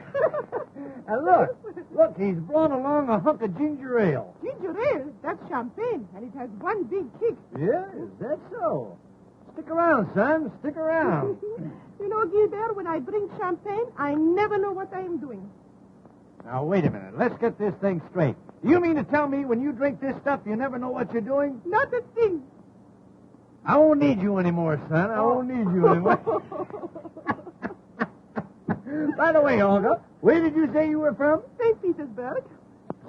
And look, he's brought along a hunk of ginger ale. Ginger ale, that's champagne, and it has one big kick. Yes, that's so. Stick around, son. Stick around. You know, Gilbert, when I drink champagne, I never know what I am doing. Now, wait a minute. Let's get this thing straight. You mean to tell me when you drink this stuff, you never know what you're doing? Not a thing. I won't need you anymore, son. I won't need you anymore. By the way, Olga, where did you say you were from? St. Petersburg.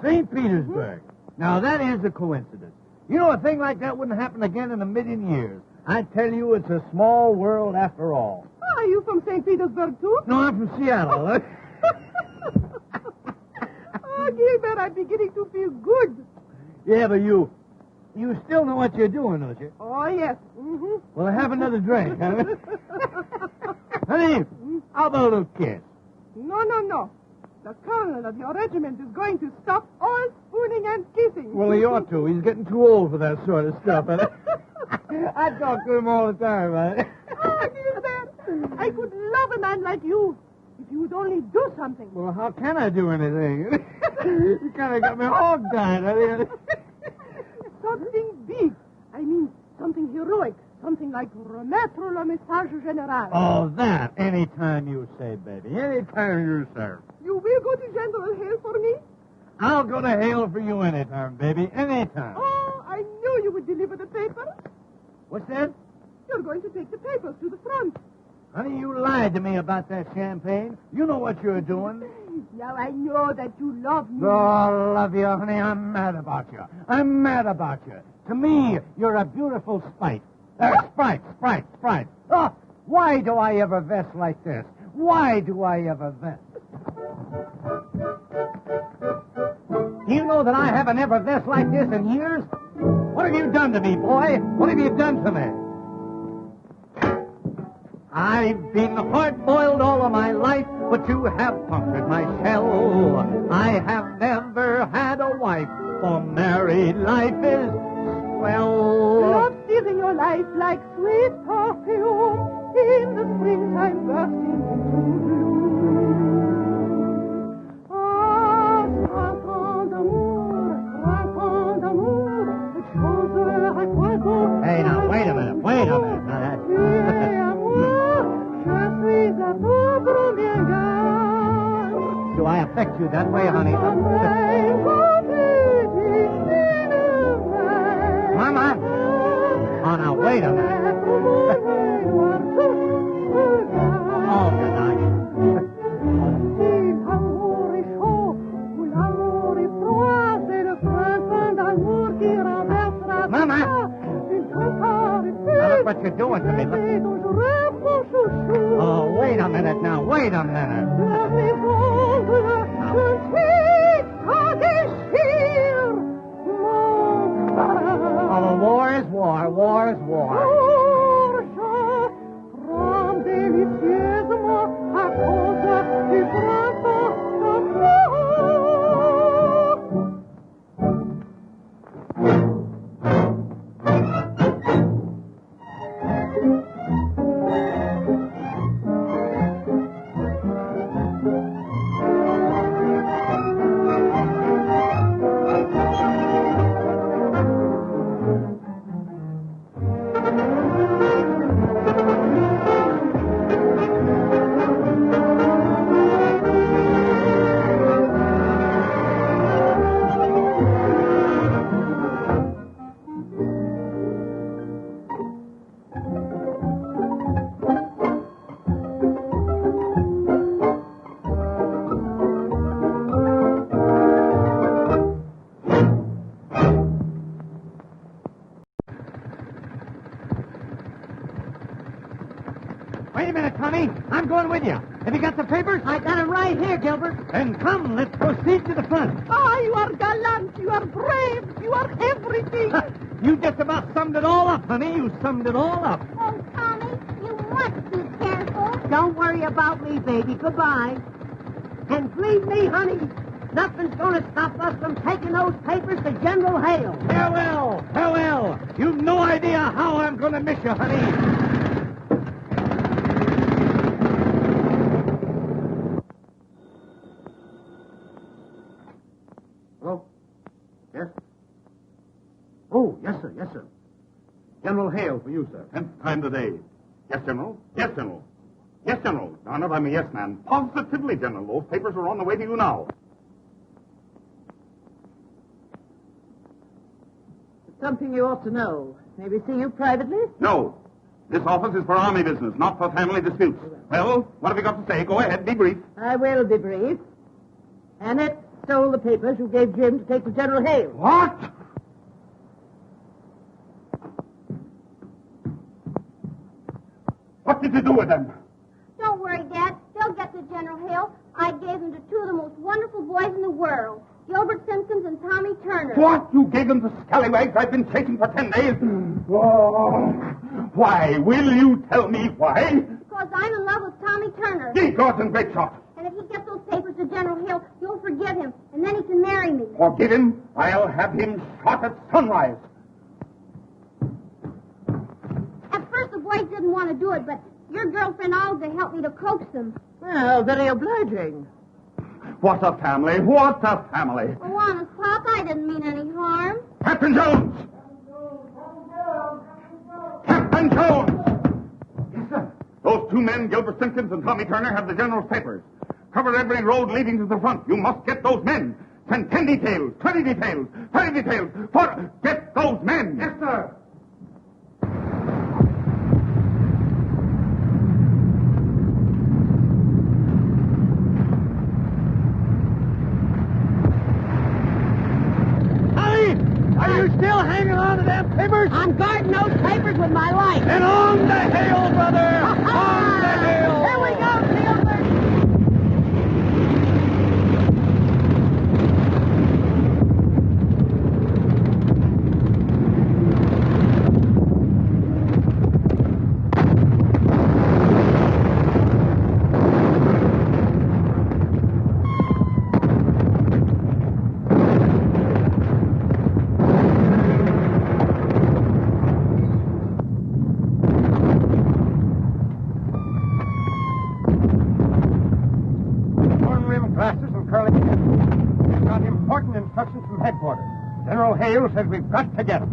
St. Petersburg. Now, that is a coincidence. You know, a thing like that wouldn't happen again in a million years. I tell you, it's a small world after all. Are you from St. Petersburg, too? No, I'm from Seattle. Oh, Gilbert, I'm beginning to feel good. Yeah, but you still know what you're doing, don't you? Oh, yes. Mm-hmm. Well, have another drink, huh? Honey, how about a little kiss? No. The colonel of your regiment is going to stop all spooning and kissing. Well, he ought to. He's getting too old for that sort of stuff. I talk to him all the time, man. Oh, Gilbert, I could love a man like you if you would only do something. Well, how can I do anything? You kind of got me hog-tied. Something big. I mean, something heroic. Something like remettre le message général. Oh, that. Anytime you say, baby. Anytime you say. You will go to General Hale for me? I'll go to Hale for you anytime, baby. Anytime. Oh, I knew you would deliver the papers. What's that? You're going to take the papers to the front. Honey, you lied to me about that champagne. You know what you're doing. Now I know that you love me. Oh, I love you, honey. I'm mad about you. I'm mad about you. To me, you're a beautiful Sprite. Sprite. Oh, why do I ever vest like this? Why do I ever vest? Do you know that I haven't ever vest like this in years? What have you done to me, boy? What have you done to me? I've been hard-boiled all of my life, but you have punctured my shell. I have never had a wife, for married life is swell. Love steals in your life like sweet perfume. In the springtime bursting into bloom. Ah, printemps d'amour, chanteur à quoi bon. Hey, now, wait a minute. Now, that's... Do I affect you that way, honey? Mama? Oh, now, wait a minute. Oh, good night. Mama! Now, look what you're doing to me. Look. Oh, wait a minute now. Wait a minute. Oh, war is war. War is war. Wait a minute, Tommy. I'm going with you. Have you got the papers? I got them right here, Gilbert. Then come, let's proceed to the front. Ah, you are gallant. You are brave. You are everything. You just about summed it all up, honey. You summed it all up. Oh, Tommy, you must be careful. Don't worry about me, baby. Goodbye. And believe me, honey, nothing's going to stop us from taking those papers to General Hale. Farewell. You've no idea how I'm going to miss you, honey. General Hale for you, sir. 10th time today. Yes, General. Yes, General. Yes, General. Now, not I'm a yes man. Positively, General. Those papers are on the way to you now. Something you ought to know. May we see you privately? No. This office is for army business, not for family disputes. Well, what have you got to say? Go ahead, be brief. I will be brief. Annette stole the papers you gave Jim to take to General Hale. What? What did you do with them? Don't worry, Dad. They'll get to General Hill. I gave them to two of the most wonderful boys in the world, Gilbert Simpkins and Tommy Turner. What? You gave them to scallywags I've been chasing for 10 days? Oh, why? Will you tell me why? Because I'm in love with Tommy Turner. Ye gods and great shot. And if he gets those papers to General Hill, you'll forgive him, and then he can marry me. Forgive him? I'll have him shot at sunrise. At first, the boys didn't want to do it, but your girlfriend Olga helped me to coax them. Well, very obliging. What a family! What a family! Oh, honest, Pop, I didn't mean any harm. Captain Jones! Captain Jones! Yes, sir. Those two men, Gilbert Simpkins and Tommy Turner, have the General's papers. Cover every road leading to the front. You must get those men. Send 10 details, 20 details, 30 details. Get those men! Yes, sir. Are you still hanging on to them papers? I'm guarding those papers with my life. And on the hill, brother! On the hill! Here we go, Gilbert! Instructions from headquarters. General Hale says we've got to get him.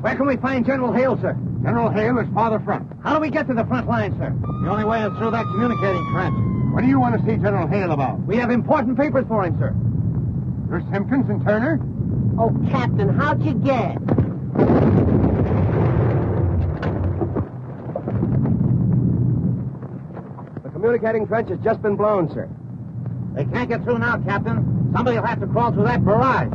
Where can we find General Hale, sir? General Hale is farther front. How do we get to the front line, sir? The only way is through that communicating trench. What do you want to see General Hale about? We have important papers for him, sir. You're Simpkins and Turner? Oh, Captain, how'd you get? Communicating trench has just been blown, sir. They can't get through now, Captain. Somebody will have to crawl through that barrage.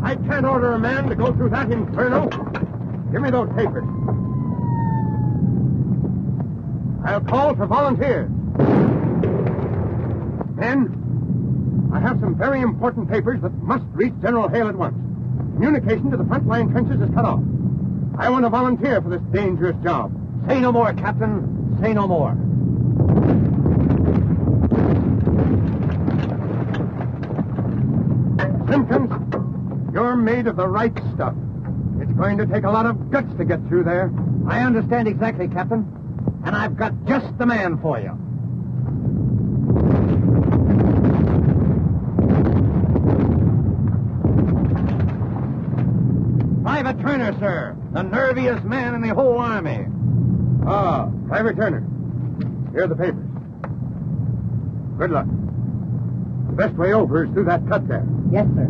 I can't order a man to go through that inferno. Give me those papers. I'll call for volunteers. Men, I have some very important papers that must reach General Hale at once. Communication to the front line trenches is cut off. I want to volunteer for this dangerous job. Say no more, Captain. Say no more. Simpkins, you're made of the right stuff. It's going to take a lot of guts to get through there. I understand exactly, Captain. And I've got just the man for you. Private Turner, sir. The nerviest man in the whole army. Ah, Private Turner. Here are the papers. Good luck. The best way over is through that cut there. Yes, sir.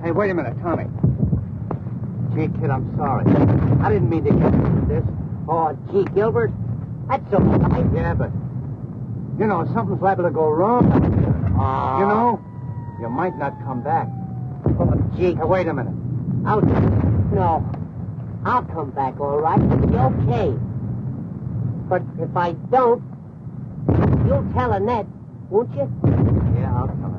Hey, wait a minute, Tommy. Gee, kid, I'm sorry. I didn't mean to get into this. Oh, gee, Gilbert, that's all right. Yeah, but, you know, something's liable to go wrong. You know, you might not come back. Oh, gee. Hey, wait a minute. No. I'll come back, all right. It'll be okay. But if I don't, you'll tell Annette, won't you? Yeah, I'll tell her.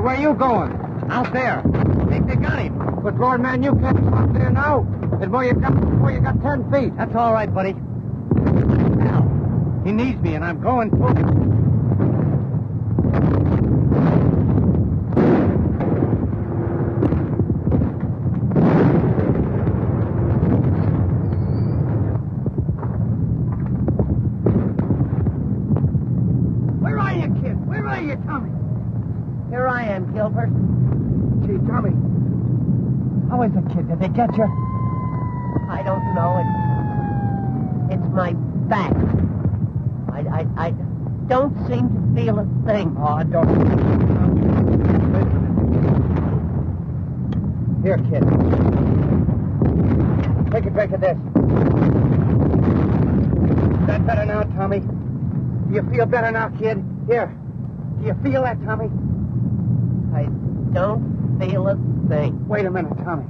where are you going? Out there. I think they got him. But, Lord, man, you can't come up there now. The more you jump, the more you got 10 feet. That's all right, buddy. Now, he needs me, and I'm going for him. Where are you, kid? Where are you, Tommy? Here I am, Gilbert. Gee, Tommy. How is it, kid? Did they get you? I don't know. It's my back. I don't seem to feel a thing. Oh, I don't. Here, kid. Take a drink of this. Is that better now, Tommy? Do you feel better now, kid? Here. Do you feel that, Tommy? I don't feel a thing. Wait a minute, Tommy.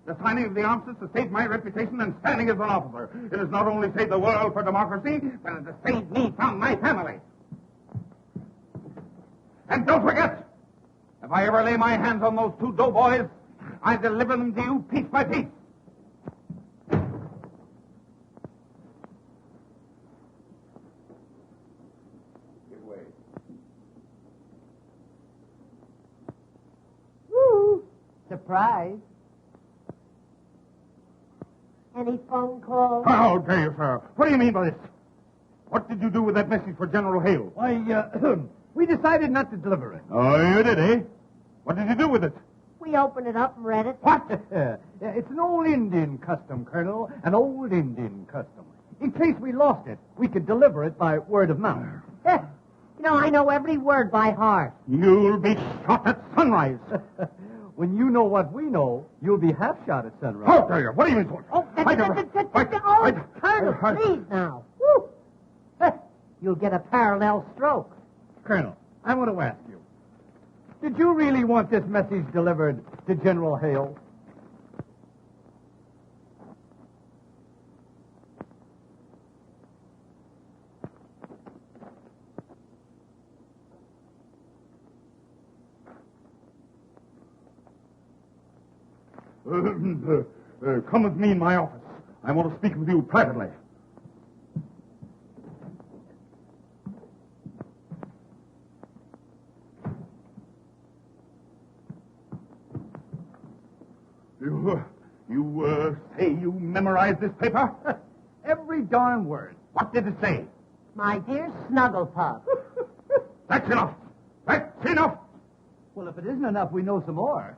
The signing of the armistice has saved my reputation and standing as an officer. It has not only saved the world for democracy, but it has saved me from my family. And don't forget, if I ever lay my hands on those two doughboys, I deliver them to you piece by piece. Get away. Woo! Surprise. Any phone calls? How dare you, sir? What do you mean by this? What did you do with that message for General Hale? Why, we decided not to deliver it. Oh, you did, eh? What did you do with it? We opened it up and read it. What? It's an old Indian custom, Colonel. An old Indian custom. In case we lost it, we could deliver it by word of mouth. You know, I know every word by heart. You'll be shot at sunrise. When you know what we know, you'll be half shot at sunrise. How dare you? What do you mean, soldier? Colonel, please now. Woo. You'll get a parallel stroke. Colonel, I want to ask you. Did you really want this message delivered to General Hale? Come with me in my office. I want to speak with you privately. You say you memorized this paper? Every darn word. What did it say? My dear Snugglepuff. That's enough. That's enough. Well, if it isn't enough, we know some more.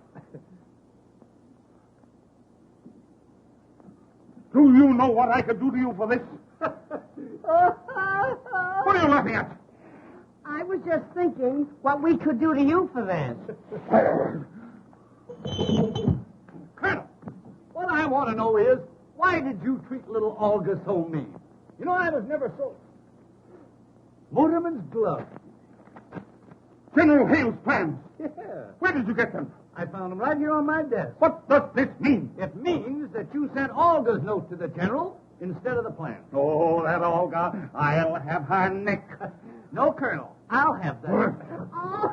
Do you know what I could do to you for this? What are you laughing at? I was just thinking what we could do to you for this. Colonel, what I want to know is, why did you treat little Olga so mean? You know, I was never so... Motorman's glove. General Hale's plans. Yeah. Where did you get them? I found them right here on my desk. What does this mean? It means that you sent Olga's note to the general instead of the plan. Oh, that Olga. I'll have her neck. No, Colonel. I'll have that. Oh,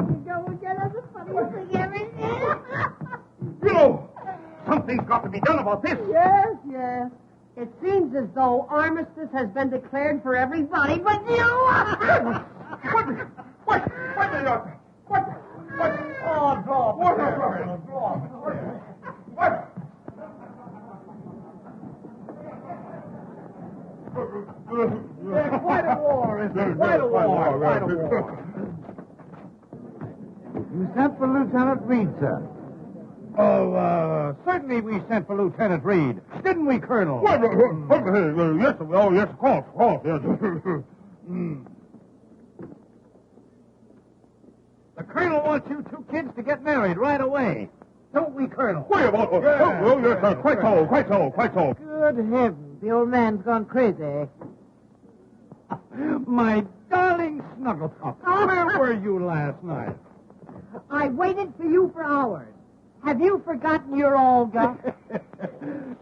you don't get us the funniest thing ever did. You know, something's got to be done about this. Yes, yes. It seems as though armistice has been declared for everybody but you. What are you... What? Oh, draw. What? What? Quite a war, isn't it? Quite a war. Quite a war. You sent for Lieutenant Reed, sir. Oh, certainly we sent for Lieutenant Reed. Didn't we, Colonel? Yes, yes, of course, yes. The Colonel wants you two kids to get married right away. Don't we, Colonel? Yes, sir. Quite so. Good heavens, the old man's gone crazy. My darling Snugglepup, where were you last night? I waited for you for hours. Have you forgotten your Olga?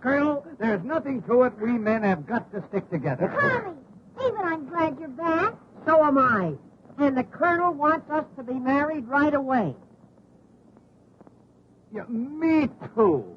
Colonel, there's nothing to it. We men have got to stick together. Tommy, even I'm glad you're back. So am I. And the Colonel wants us to be married right away. Yeah, me too.